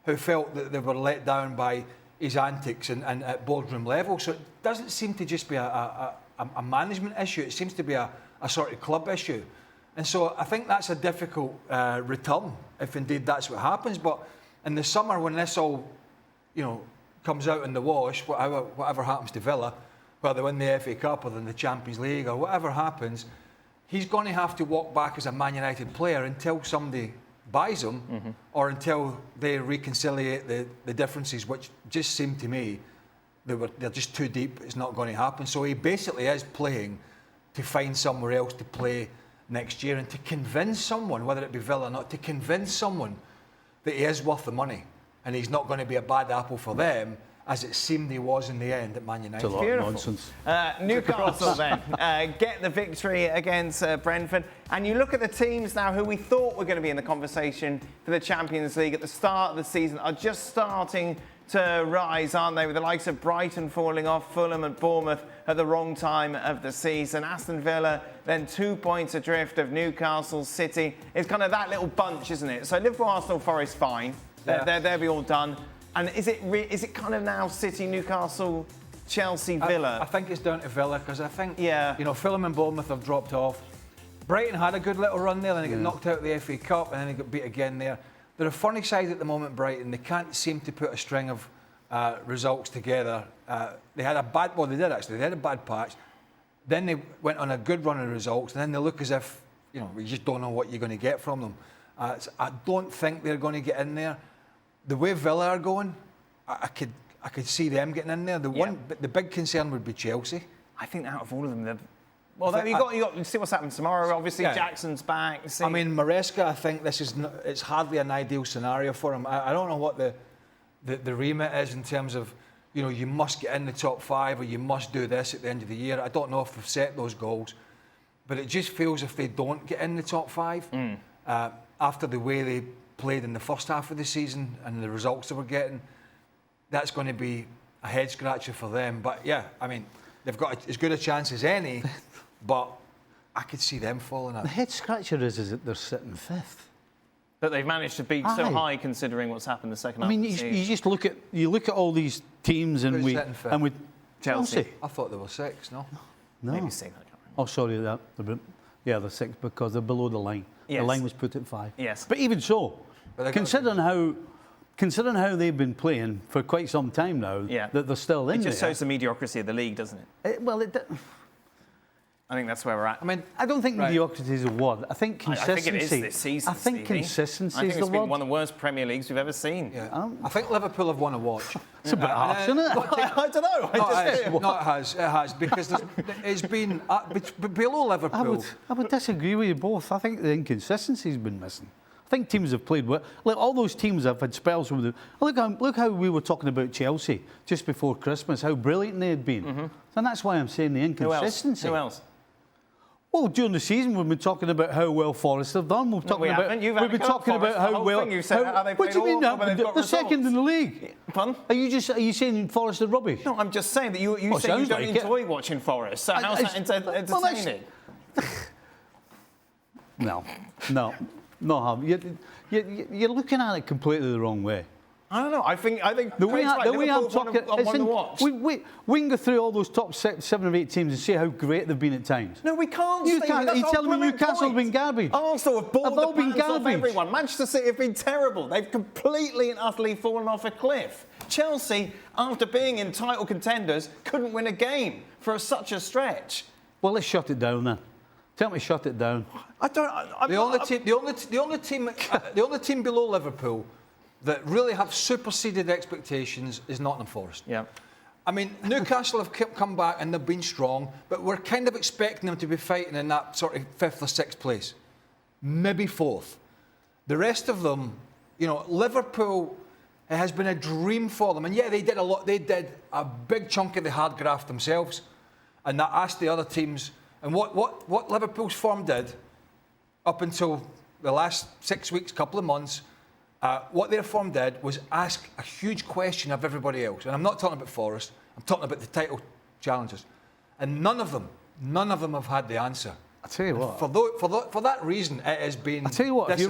who felt that they were let down by his antics and at boardroom level. So it doesn't seem to just be a management issue. It seems to be a sort of club issue. And so I think that's a difficult return, if indeed that's what happens. But in the summer, when this all, comes out in the wash, whatever happens to Villa, whether they win the FA Cup or then the Champions League or whatever happens, he's going to have to walk back as a Man United player until somebody buys him or until they reconciliate the differences, which just seem to me they're just too deep. It's not going to happen. So he basically is playing to find somewhere else to play next year and to convince someone, whether it be Villa or not, to convince someone that he is worth the money. and he's not going to be a bad apple for them, as it seemed he was in the end at Man United. It's a lot of nonsense. Newcastle then get the victory against Brentford. And you look at the teams now who we thought were going to be in the conversation for the Champions League at the start of the season are just starting to rise, aren't they? With the likes of Brighton falling off, Fulham and Bournemouth at the wrong time of the season. Aston Villa then 2 points adrift of Newcastle City. It's kind of that little bunch, isn't it? So Liverpool, Arsenal, Forest, fine. Yeah. They'll be all done. And is it kind of now City, Newcastle, Chelsea, Villa? I think it's down to Villa, because I think, Yeah. Fulham and Bournemouth have dropped off. Brighton had a good little run there, then they got knocked out of the FA Cup, and then they got beat again there. They're a funny side at the moment, Brighton. They can't seem to put a string of results together. They had a bad, well, they did actually. They had a bad patch. Then they went on a good run of results, and then they look as if, we just don't know what you're going to get from them. So I don't think they're going to get in there. The way Villa are going, I could see them getting in there. The big concern would be Chelsea. I think out of all of them, you got to see what's happening tomorrow. Obviously, Jackson's back. I mean, Maresca, I think it's hardly an ideal scenario for him. I don't know what the remit is in terms of, you must get in the top 5 or you must do this at the end of the year. I don't know if they've set those goals, but it just feels if they don't get in the top 5, after the way they played in the first half of the season and the results they were getting, that's going to be a head scratcher for them. But yeah, I mean, they've got as good a chance as any, but I could see them falling out. The head scratcher is that they're sitting 5th. That they've managed to beat so high, considering what's happened the second half. I mean, you just look at all these teams and with Chelsea. I thought they were 6. No. Maybe 6. Oh, sorry, they're 6 because they're below the line. Yes. The line was put at 5. Yes. But even so, considering how they've been playing for quite some time now, that they're still in there. It just shows the mediocrity of the league, doesn't it? I think that's where we're at. I mean, I don't think mediocrity is a word. I think consistency. I think it is this season. I think consistency I think is it's the been word. one of the worst Premier Leagues we've ever seen. Yeah. I think Liverpool have won a watch. It's a bit harsh, isn't it? I don't know. It has, because it's been below Liverpool. I would disagree with you both. I think the inconsistency's been missing. I think teams have played well. Look, all those teams have had spells with them. Look how we were talking about Chelsea just before Christmas, how brilliant they had been. And that's why I'm saying the inconsistency. Who else? Well, during the season, we've been talking about how well Forest have done. We've been talking about how well. What do you mean? They're second in the league. Pardon? Are you saying Forest are rubbish? No, I'm just saying that you say you don't enjoy watching Forest. So how's that entertaining? No, you're looking at it completely the wrong way. I don't know. I think the way I'm talking, we can go through all those top 7 or 8 teams and see how great they've been at times. No, we can't. You can't. Are you telling me Newcastle have been garbage? Arsenal have bored the pants off everyone. Manchester City have been terrible. They've completely and utterly fallen off a cliff. Chelsea, after being in title contenders, couldn't win a game for such a stretch. Well, let's shut it down then. Tell me, shut it down. The only team below Liverpool that really have superseded expectations is Nottingham Forest. Yeah. I mean, Newcastle have come back and they've been strong, but we're kind of expecting them to be fighting in that sort of 5th or 6th place, maybe 4th. The rest of them, Liverpool, it has been a dream for them, and yeah, they did a lot. They did a big chunk of the hard graft themselves, and that asked the other teams. And what Liverpool's form did up until the last 6 weeks, couple of months. What their form did was ask a huge question of everybody else. And I'm not talking about Forest, I'm talking about the title challenges. And none of them have had the answer. I tell you what. For that reason, it has been. I tell you what, if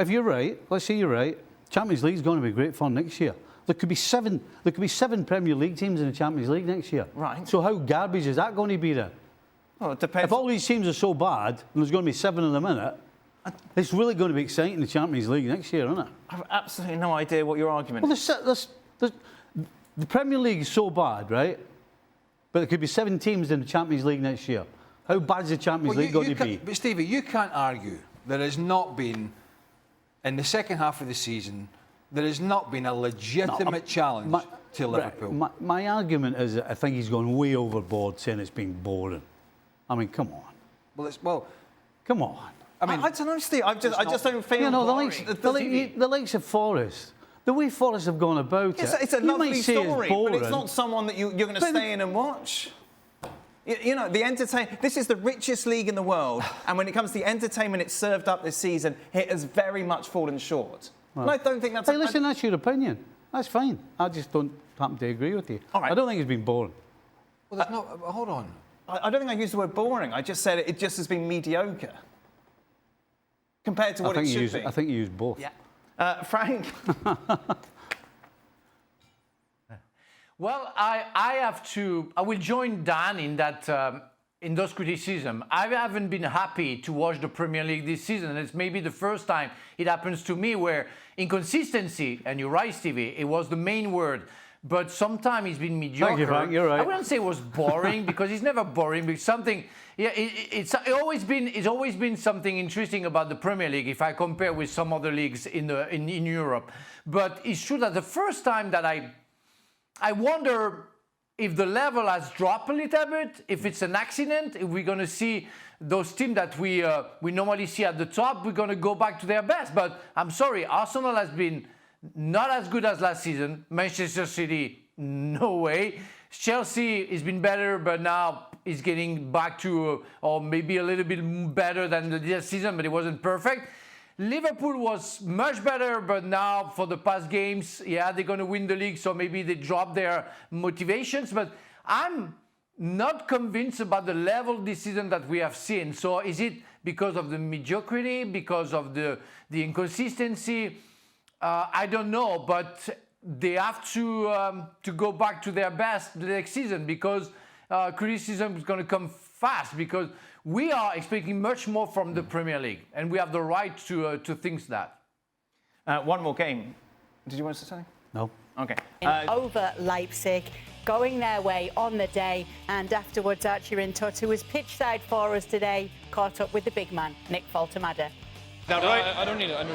you're right, let's say you're right, Champions League's going to be great fun next year. There could be 7 Premier League teams in the Champions League next year. Right. So how garbage is that going to be then? Well, it depends. If all these teams are so bad, and there's going to be 7 in a minute, it's really going to be exciting, the Champions League next year, isn't it? I've absolutely no idea what your argument is. Well, the Premier League is so bad, right? But there could be 7 teams in the Champions League next year. How bad is the Champions League going to be? But Stevie, you can't argue there has not been, in the second half of the season, there has not been a legitimate challenge to Liverpool. My argument is that I think he's gone way overboard saying it's been boring. I mean, come on. Come on. I don't know, Steve. I just don't feel. The likes of Forest, The way Forest have gone about It's a you might lovely say it's story, but boring. it's not someone that you're going to stay in and watch. You know, this is the richest league in the world, and when it comes to the entertainment it's served up this season, it has very much fallen short. Well, and I don't think that's... Hey, listen, that's your opinion. That's fine. I just don't happen to agree with you. All right. I don't think it's been boring. Well, there's no... Hold on. I don't think I used the word boring. I just said it just has been mediocre compared to what it should be. I think you used both. Yeah. Frank? Well, I will join Dan in that, in those criticism. I haven't been happy to watch the Premier League this season. And it's maybe the first time it happens to me where inconsistency, and you're right, Stevie, it was the main word. But sometimes it's been mediocre. Thank you, Frank, you're right. I wouldn't say it was boring because it's never boring, but something, yeah, it's always been something interesting about the Premier League if I compare with some other leagues in Europe. But it's true that the first time that I wonder if the level has dropped a little bit, if it's an accident, if we're going to see those teams that we normally see at the top, we're going to go back to their best. But I'm sorry, Arsenal has been not as good as last season. Manchester City, no way. Chelsea has been better, but now is getting back to, or maybe a little bit better than the season, but it wasn't perfect. Liverpool was much better, but now for the past games, yeah, they're going to win the league, so maybe they drop their motivations. But I'm not convinced about the level this season that we have seen. So is it because of the mediocrity, because of the inconsistency? I don't know, but they have to go back to their best the next season because criticism is going to come fast because we are expecting much more from the Premier League, and we have the right to think that. One more game. Did you want to say something? No. Okay. Over Leipzig, going their way on the day, and afterwards Archie Rintot, who was pitch side for us today, caught up with the big man, Nick Faltamada. That right? I don't need it.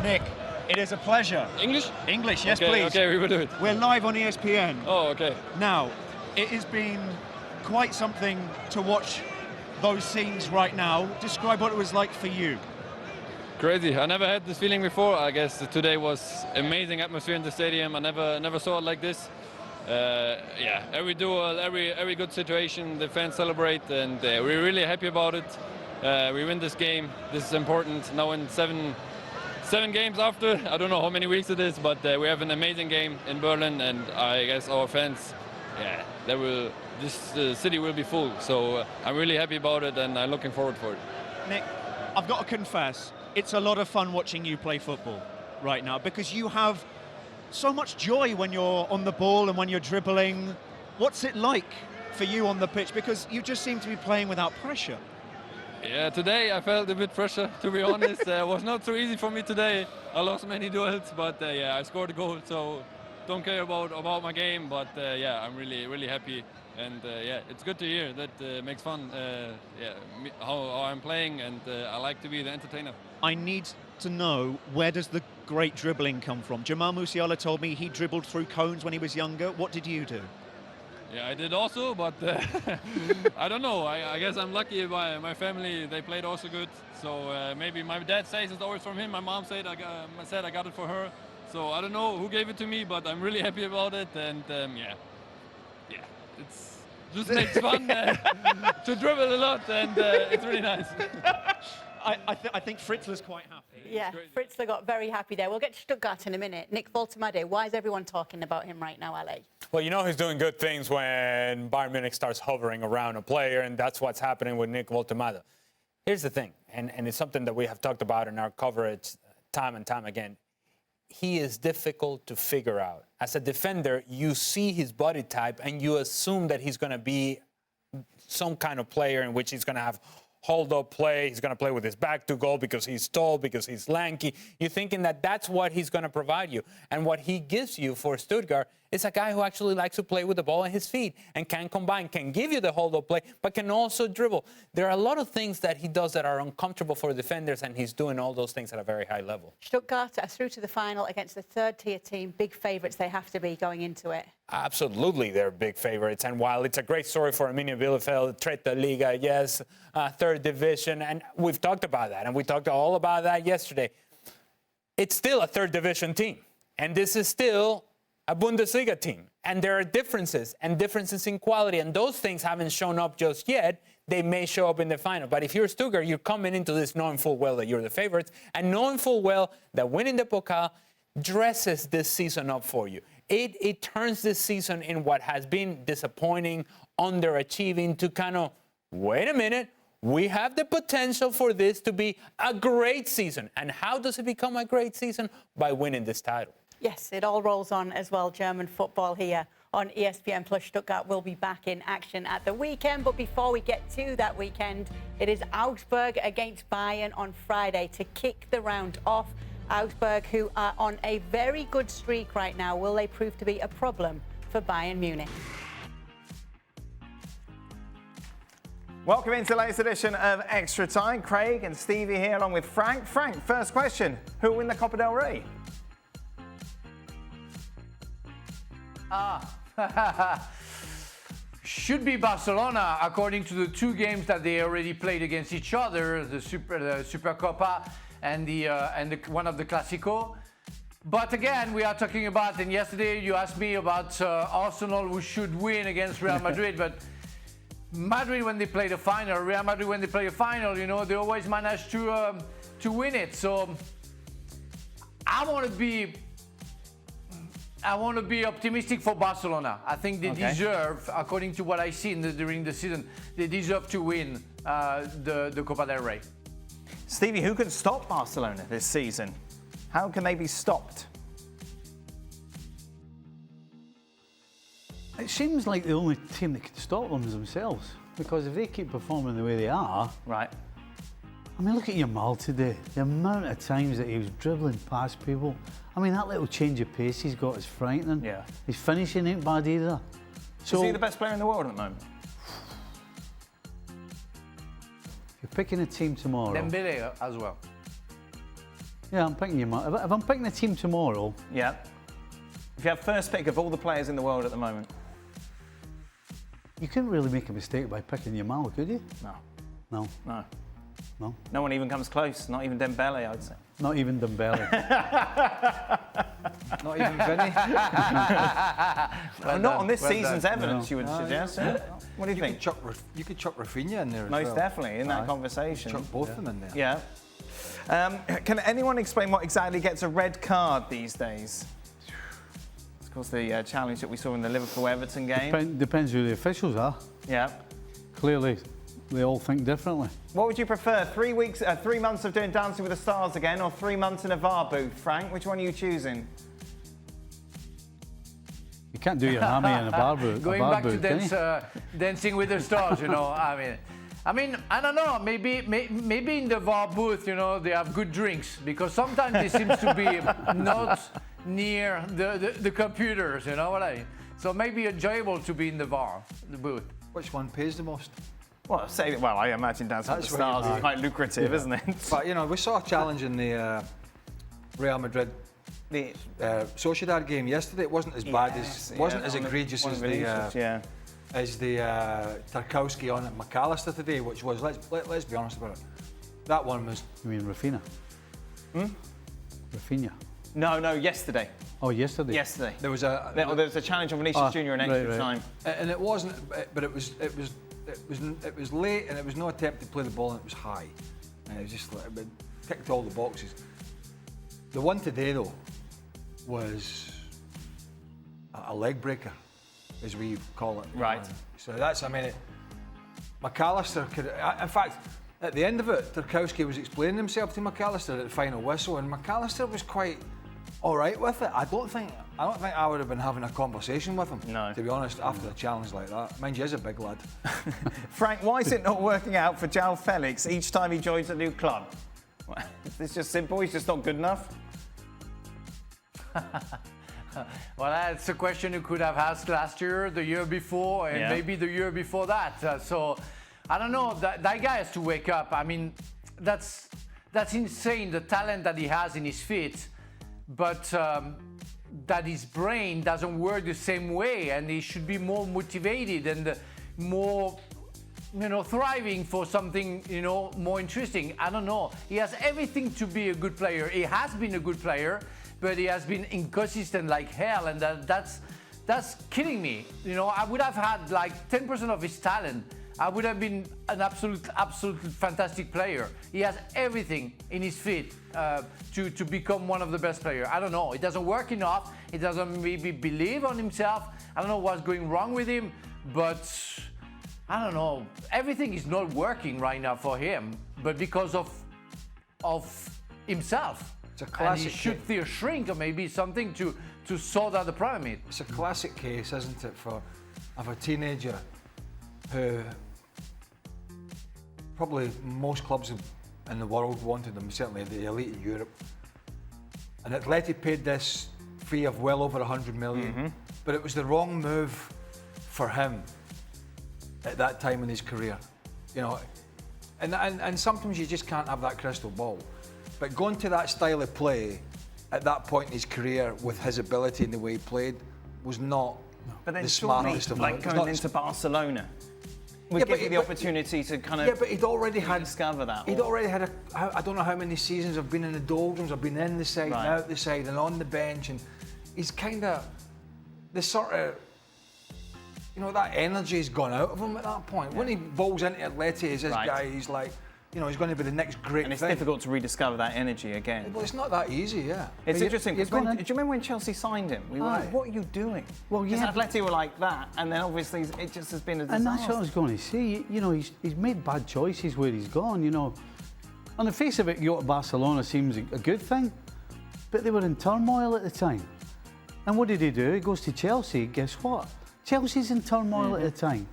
Nick, it is a pleasure. English? English, yes, okay, please. Okay, we will do it. We're live on ESPN. Oh, okay. Now, it has been quite something to watch those scenes right now. Describe what it was like for you. Crazy. I never had this feeling before. I guess today was amazing atmosphere in the stadium. I never saw it like this. Yeah, every duel, every good situation, the fans celebrate, and we're really happy about it. We win this game. This is important. Now in seven games after, I don't know how many weeks it is, but we have an amazing game in Berlin, and I guess our fans, yeah, this city will be full. So I'm really happy about it, and I'm looking forward for it. Nick, I've got to confess, it's a lot of fun watching you play football right now because you have so much joy when you're on the ball and when you're dribbling. What's it like for you on the pitch? Because you just seem to be playing without pressure. Yeah, today I felt a bit pressure, to be honest. It was not so easy for me today. I lost many duels, but yeah, I scored a goal, so don't care about my game. But yeah, I'm really happy, and yeah, it's good to hear. That makes fun. Yeah, how I'm playing, and I like to be the entertainer. I need to know, where does the great dribbling come from? Jamal Musiala told me he dribbled through cones when he was younger. What did you do? Yeah, I did also, but I don't know. I guess I'm lucky. My family, they played also good. So maybe my dad says it's always from him. My mom said I got it for her. So I don't know who gave it to me, but I'm really happy about it. And yeah, it's just makes fun to dribble a lot, and it's really nice. I think Fritzler's quite happy. Yeah, Fritzler got very happy there. We'll get to Stuttgart in a minute. Nick Faltamade, why is everyone talking about him right now, LA? Well, you know he's doing good things when Bayern Munich starts hovering around a player, and that's what's happening with Nick Faltamade. Here's the thing, and it's something that we have talked about in our coverage time and time again. He is difficult to figure out. As a defender, you see his body type, and you assume that he's going to be some kind of player in which he's going to have hold-up play. He's going to play with his back to goal because he's tall, because he's lanky. You're thinking that that's what he's going to provide you. And what he gives you for Stuttgart is a guy who actually likes to play with the ball at his feet and can combine, can give you the hold-up play, but can also dribble. There are a lot of things that he does that are uncomfortable for defenders, and he's doing all those things at a very high level. Stuttgart are through to the final against the third-tier team. Big favourites they have to be going into it. Absolutely, they're big favorites. And while it's a great story for Arminia Bielefeld, Dritte Liga, yes, third division, and we've talked about that, and we talked all about that yesterday, it's still a third division team. And this is still a Bundesliga team. And there are differences in quality. And those things haven't shown up just yet. They may show up in the final. But if you're Stuttgart, you're coming into this knowing full well that you're the favorites and knowing full well that winning the Pokal dresses this season up for you. It turns this season in what has been disappointing, underachieving, to kind of, wait a minute, we have the potential for this to be a great season. And how does it become a great season? By winning this title. Yes, it all rolls on as well. German football here on ESPN Plus. Stuttgart will be back in action at the weekend. But before we get to that weekend, it is Augsburg against Bayern on Friday to kick the round off. Augsburg, who are on a very good streak right now, will they prove to be a problem for Bayern Munich? Welcome into the latest edition of Extra Time. Craig and Stevie here along with Frank. Frank, first question. Who will win the Copa del Rey? Should be Barcelona, according to the two games that they already played against each other, the Super COPA and the one of the CLASICO. But again, we are talking about, and yesterday you asked me about Arsenal, who should win against Real Madrid, but Madrid, when they play the final, Real Madrid, when they play the final, you know, they always manage to win it. So I want to be optimistic for Barcelona. I think they deserve, according to what I see during the season, they deserve to win the Copa del Rey. Stevie, who can stop Barcelona this season? How can they be stopped? It seems like the only team that can stop them is themselves. Because if they keep performing the way they are... Right. I mean, look at Yamal today. The amount of times that he was dribbling past people. I mean, that little change of pace he's got is frightening. Yeah. His finishing ain't bad either. So, is he the best player in the world at the moment? If you're picking a team tomorrow... Dembele as well. Yeah, I'm picking Yamal. If I'm picking a team tomorrow... Yeah. If you have first pick of all the players in the world at the moment... You couldn't really make a mistake by picking Yamal, could you? No. No. No. No. No one even comes close. Not even Dembele, I'd say. Not even Dembele. Not even Vinny. Not on this season's evidence, you would suggest. What do you think? You could chuck Rafinha in there as Most well. definitely, in that conversation. Chuck both of them in there. Yeah. Can anyone explain what exactly gets a red card these days? Of course, the challenge that we saw in the Liverpool-Everton game. Depends who the officials are. Yeah. Clearly, they all think differently. What would you prefer? 3 months of doing Dancing with the Stars again, or 3 months in a VAR booth, Frank? Which one are you choosing? You can't do your hammy in a bar booth. Going back to Dancing with the Stars, you know. I mean, I don't know. Maybe in the VAR booth, you know, they have good drinks, because sometimes they seem to be not near the computers, you know what I mean? So maybe enjoyable to be in the booth. Which one pays the most? Well, I imagine Dancing with the Stars is quite lucrative, isn't it? But, you know, we saw a challenge in the Real Madrid Sociedad game yesterday. It wasn't as bad as, wasn't as egregious as the Tarkowski on at McAllister today, which was, let's be honest about it, that one was... You mean Rafinha? Rafinha? No, yesterday. Oh, yesterday? Yesterday. There was a challenge on Vinicius Junior in extra time. And it wasn't, but it was late, and it was no attempt to play the ball, and it was high. And it was just like, it ticked all the boxes. The one today, though, was a leg breaker, as we call it. Right. So that's, McAllister could, in fact, at the end of it, Tarkowski was explaining himself to McAllister at the final whistle, and McAllister was quite all right with it. I don't think I would have been having a conversation with him, to be honest, after a challenge like that. Mind you, he's a big lad. Frank, why is it not working out for João Felix each time he joins a new club? It's just simple, he's just not good enough? Well, that's a question you could have asked last year, the year before, and maybe the year before that. So, I don't know, that guy has to wake up. I mean, that's insane, the talent that he has in his feet, but that his brain doesn't work the same way, and he should be more motivated and more, thriving for something, more interesting. I don't know. He has everything to be a good player. He has been a good player, but he has been inconsistent like hell, and that's killing me. You know, I would have had like 10% of his talent. I would have been an absolutely fantastic player. He has everything in his feet to become one of the best players. I don't know. It doesn't work enough. He doesn't maybe believe on himself. I don't know what's going wrong with him, but I don't know. Everything is not working right now for him, but because of himself. It's a classic. And he should feel shrink or maybe something to sort out the problem. It's a classic case, isn't it, of a teenager who probably most clubs in the world wanted him, certainly the elite in Europe. And Atleti paid this fee of well over 100 million, but it was the wrong move for him at that time in his career. You know, and sometimes you just can't have that crystal ball. But going to that style of play at that point in his career with his ability and the way he played was not the smartest of them. Like going into Barcelona would give you the opportunity to kind of but he'd already discover that. He'd already had I don't know how many seasons I've been in the doldrums, I've been in the side and out the side and on the bench, and he's kind of the sort of, you know, that energy's gone out of him at that point. When he bowls into Atleti as this guy, he's like, you know, he's going to be the next great And it's thing. difficult to rediscover that energy again. Well, it's not that easy, It's interesting, because do you remember when Chelsea signed him? We were like, what are you doing? Well, Atleti were like that, and then obviously it just has been a disaster. And that's what I was going to say. You know, he's made bad choices where he's gone, you know. On the face of it, go to Barcelona seems a good thing, but they were in turmoil at the time. And what did he do? He goes to Chelsea, guess what? Chelsea's in turmoil at the time.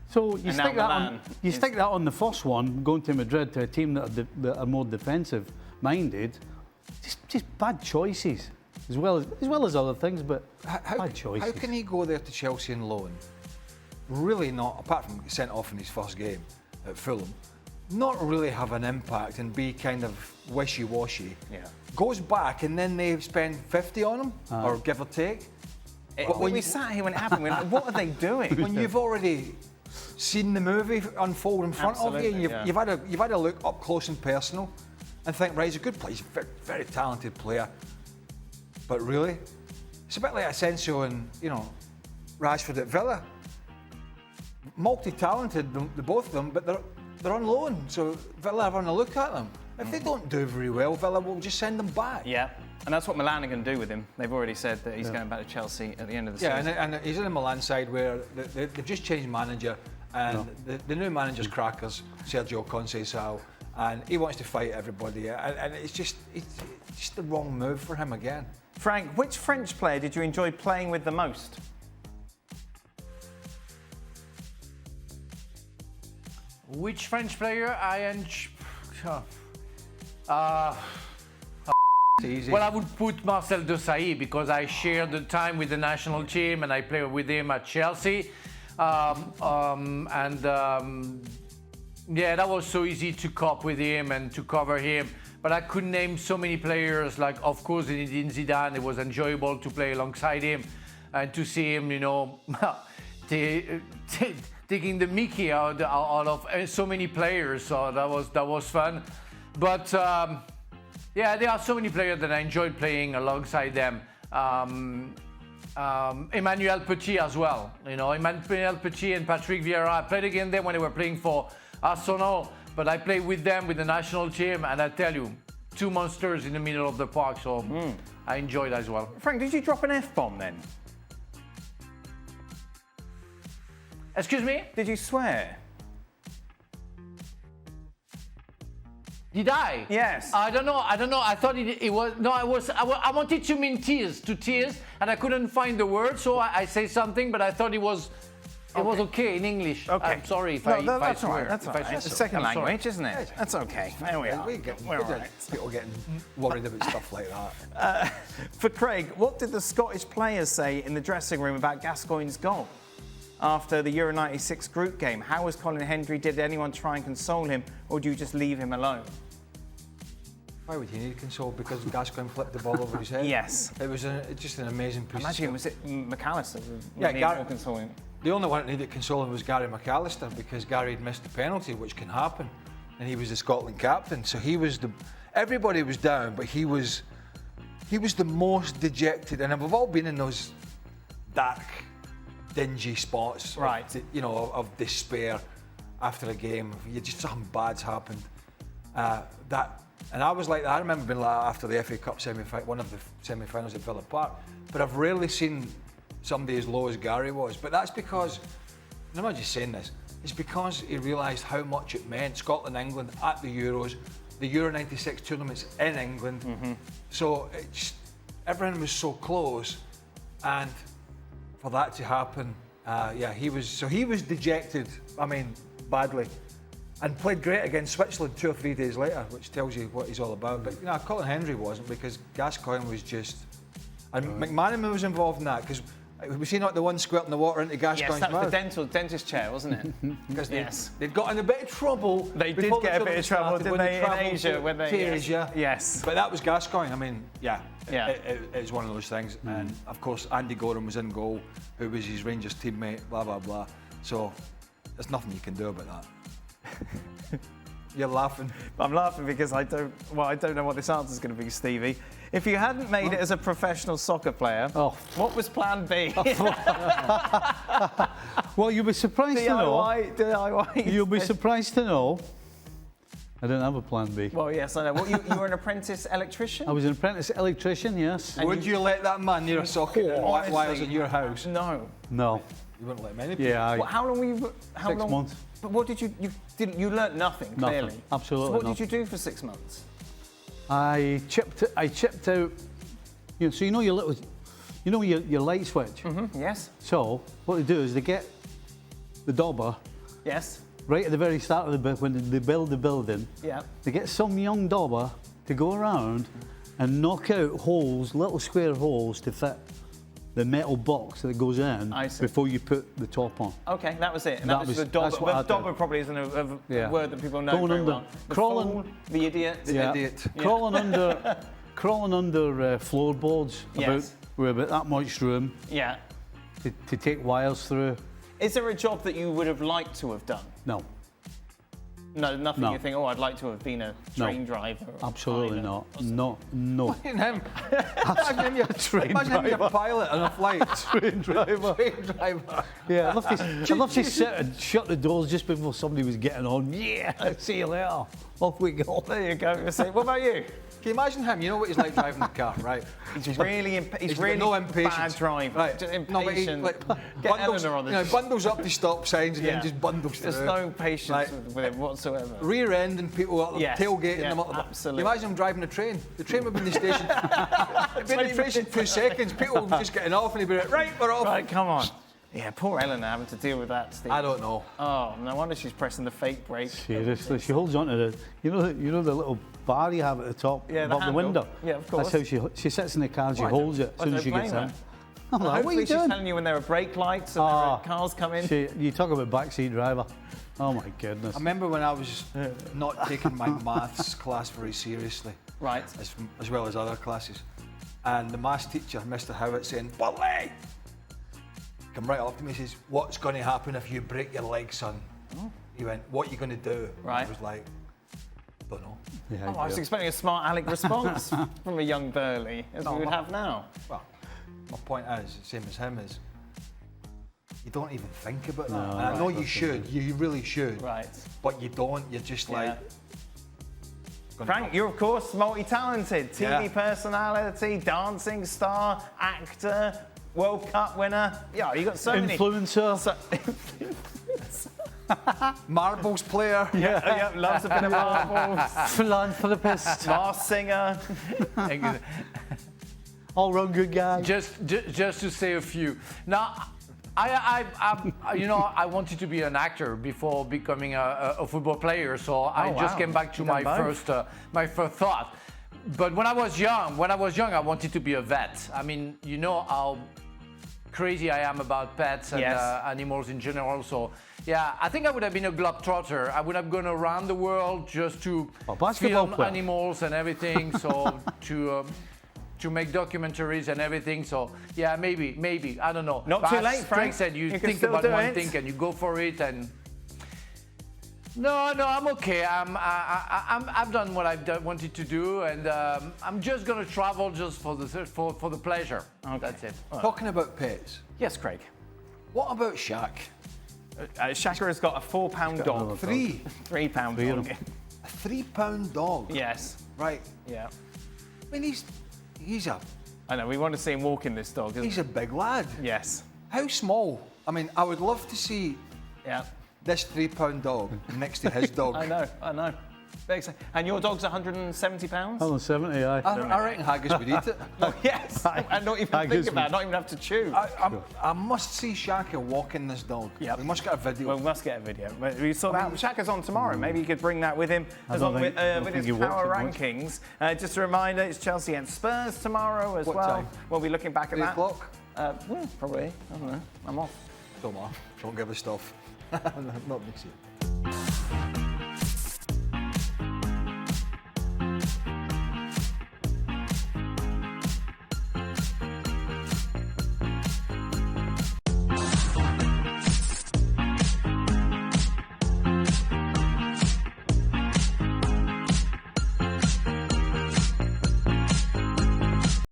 So you stick that on the first one, going to Madrid to a team that are more defensive minded. Just bad choices, as well as other things, but bad choices. How can he go there to Chelsea on loan? Really not, apart from getting sent off in his first game at Fulham, not really have an impact and be kind of wishy-washy. Yeah. Goes back and then they spend 50 on him, or give or take. When we sat here when it happened, we were like, what are they doing? When you've already seen the movie unfold in front of you, and you've had a look up close and personal, and think, right, he's a good player, he's a very, very talented player, but really, it's a bit like Asensio and Rashford at Villa. Multi-talented, the both of them, but they're on loan, so Villa are having a look at them. If they don't do very well, Villa will just send them back. Yeah. And that's what Milan are going to do with him. They've already said that he's going back to Chelsea at the end of the season. Yeah, and he's in the Milan side where they've just changed manager, and the new manager's crackers, Sergio Conceição, and he wants to fight everybody. And it's just the wrong move for him again. Frank, which French player did you enjoy playing with the most? Which French player I enjoy? Easy. Well, I would put Marcel Desailly because I shared the time with the national team and I played with him at Chelsea. Yeah, that was so easy to cope with him and to cover him. But I could name so many players, like, of course, Zinedine Zidane. It was enjoyable to play alongside him and to see him, taking the Mickey out of so many players. So that was fun. But yeah, there are so many players that I enjoyed playing alongside them. Emmanuel Petit as well. Emmanuel Petit and Patrick Vieira. I played against them when they were playing for Aston, but I played with them with the national team, and I tell you, two monsters in the middle of the park. So I enjoyed as well. Frank, did you drop an F-bomb then? Excuse me? Did you swear? Did I? Yes. I don't know. I thought it was. No, I wanted to mean tears, and I couldn't find the word, so I say something, but I thought it was okay in English. Okay. I'm sorry if that's I all swear. right. That's all right. It's a second language, isn't it? That's okay. There we are. We're all right. People getting worried about stuff like that. For Craig, what did the Scottish players say in the dressing room about Gascoigne's goal? After the Euro 96 group game, how was Colin Hendry? Did anyone try and console him, or do you just leave him alone? Why would he need console? Because Gascoigne flipped the ball over his head? Yes. It was just an amazing piece of Imagine, was it McAllister? Consoling. The only one that needed consoling was Gary McAllister, because Gary had missed the penalty, which can happen, and he was the Scotland captain. So he was everybody was down, but he was he was the most dejected, and we've all been in those dark, dingy spots, right? Of despair after a game. Just something bad's happened. And I was like that. I remember being like that after the FA Cup one of the semi-finals at Villa Park. But I've rarely seen somebody as low as Gary was. But that's because, and I'm not just saying this, it's because he realised how much it meant. Scotland, England at the Euros, the Euro '96 tournaments in England. So everything was so close, and for that to happen, he was dejected. I mean, badly. And played great against Switzerland 2 or 3 days later, which tells you what he's all about. But Colin Hendry wasn't, because Gascoigne was just... And McManaman was involved in that, because was he not the one squirting the water into Gascoigne's mouth? Yes, that's the dentist chair, wasn't it? Because they'd got in a bit of trouble. They did get a bit of trouble, didn't they, in Asia? Asia. Yes. But that was Gascoigne. I mean, it was one of those things. And, of course, Andy Gorham was in goal, who was his Rangers teammate, blah, blah, blah. So there's nothing you can do about that. You're laughing. I'm laughing because I don't know what this answer is going to be, Stevie. If you hadn't made it as a professional soccer player, what was plan B? Well, you'll be surprised to know. DIY. You'll be surprised to know. I don't have a plan B. Well, yes, I know. What, you were an apprentice electrician? I was an apprentice electrician, yes. Would you let that man near a socket while I was in your house? No. No. You wouldn't let many people? Yeah. How long were you... 6 months. But what did you learnt nothing, clearly. Nothing. Absolutely So what nothing. did you do for 6 months? I chipped out, so your light switch. Yes. So what they do is they get the dauber. Yes. Right at the very start of when they build the building. Yeah. They get some young dauber to go around and knock out holes, little square holes to fit the metal box that goes in before you put the top on. Okay, that was it. And that was the dauber. Well, dauber probably isn't a word that people know Going very under, well. The crawling, fool, the idiot. The idiot. Yeah. Crawling under floorboards. With about that much room. Yeah. To take wires through. Is there a job that you would have liked to have done? No. No, nothing. You think, I'd like to have been a train driver. Absolutely not. No. Imagine him. Imagine him, you're a pilot on a flight. Train driver. Yeah, I'd love to sit and shut the doors just before somebody was getting on. Yeah, see you later. Off we go. There you go. What about you? Can you imagine him? You know what he's like driving the car, right? He's really no impatience. Bad driver. Right. Just impatient. Bundles up to stop signs and then just bundles through. There's no patience with him whatsoever. Rear-ending people up, tailgating them up. Absolutely. You imagine him driving a train. The train would be in the station. It'd be in the station 2 seconds. People would be just getting off and he'd be like, right, we're off. Right, come on. Yeah, poor Eleanor having to deal with that, Steve. I don't know. Oh, no wonder she's pressing the fake brake. Seriously, she holds on to the, you know the little bar you have at the top above the window. Yeah, of course. That's how she sits in the car and she holds it as soon as she gets in. I'm like, what are you doing? She's telling you when there are brake lights and there are cars coming. You talk about backseat driver. Oh my goodness. I remember when I was not taking my maths class very seriously. Right. As well as other classes. And the maths teacher, Mr. Howitt, saying, Burley! Come right up to me and says, what's going to happen if you break your leg, son? He went, what are you going to do? Right. I was like, don't know. Yeah, I was expecting a smart aleck response from a young Burley, as we would have now. Well, my point is, same as him, is you don't even think about that. No, and I know you should, you really should. Right. But you don't, you're just like... Frank, you're of course multi-talented. TV personality, dancing star, actor, World Cup winner. Yeah, you got so many. Influencer. Marbles player. Yeah, loves a bit of marbles. Philanthropist. Masked singer. All round good guy. Just to say a few. Now, I wanted to be an actor before becoming a football player, so I just came back to my first thought. But when I was young, I wanted to be a vet. I mean, you know how crazy I am about pets and animals in general. So yeah, I think I would have been a globetrotter. I would have gone around the world just to film animals and everything. So to make documentaries and everything. So yeah, maybe I don't know. Not too late, Frank. Said you think about one thing and you go for it. And No, I'm okay. I've done what I've wanted to do, and I'm just going to travel just for the pleasure. Okay. That's it. Talking about pets, Yes, Craig. what about Shaq? Shaka has got a £4 dog. Three. £3 dog. A £3 dog. Yes. Right. Yeah. I mean, he's I know, we want to see him walking this dog, isn't a big lad. Yes. How small? I mean, I would love to see Yeah. this £3 dog next to his dog. I know. Very exciting. And your dog's £170? 170, aye. I reckon Haggis would eat it. Yes. And not even think about it, not even have to chew. I must see Shaka walking this dog. Yep. We must get a video. Well, we must get a video. We saw that. Shaka's on tomorrow. Maybe you could bring that with him along with his power rankings. Just a reminder, it's Chelsea and Spurs tomorrow as What well. time? We'll be looking back at 3 that. o'clock? Probably. I don't know. I'm off. Don't give us stuff. Not this year.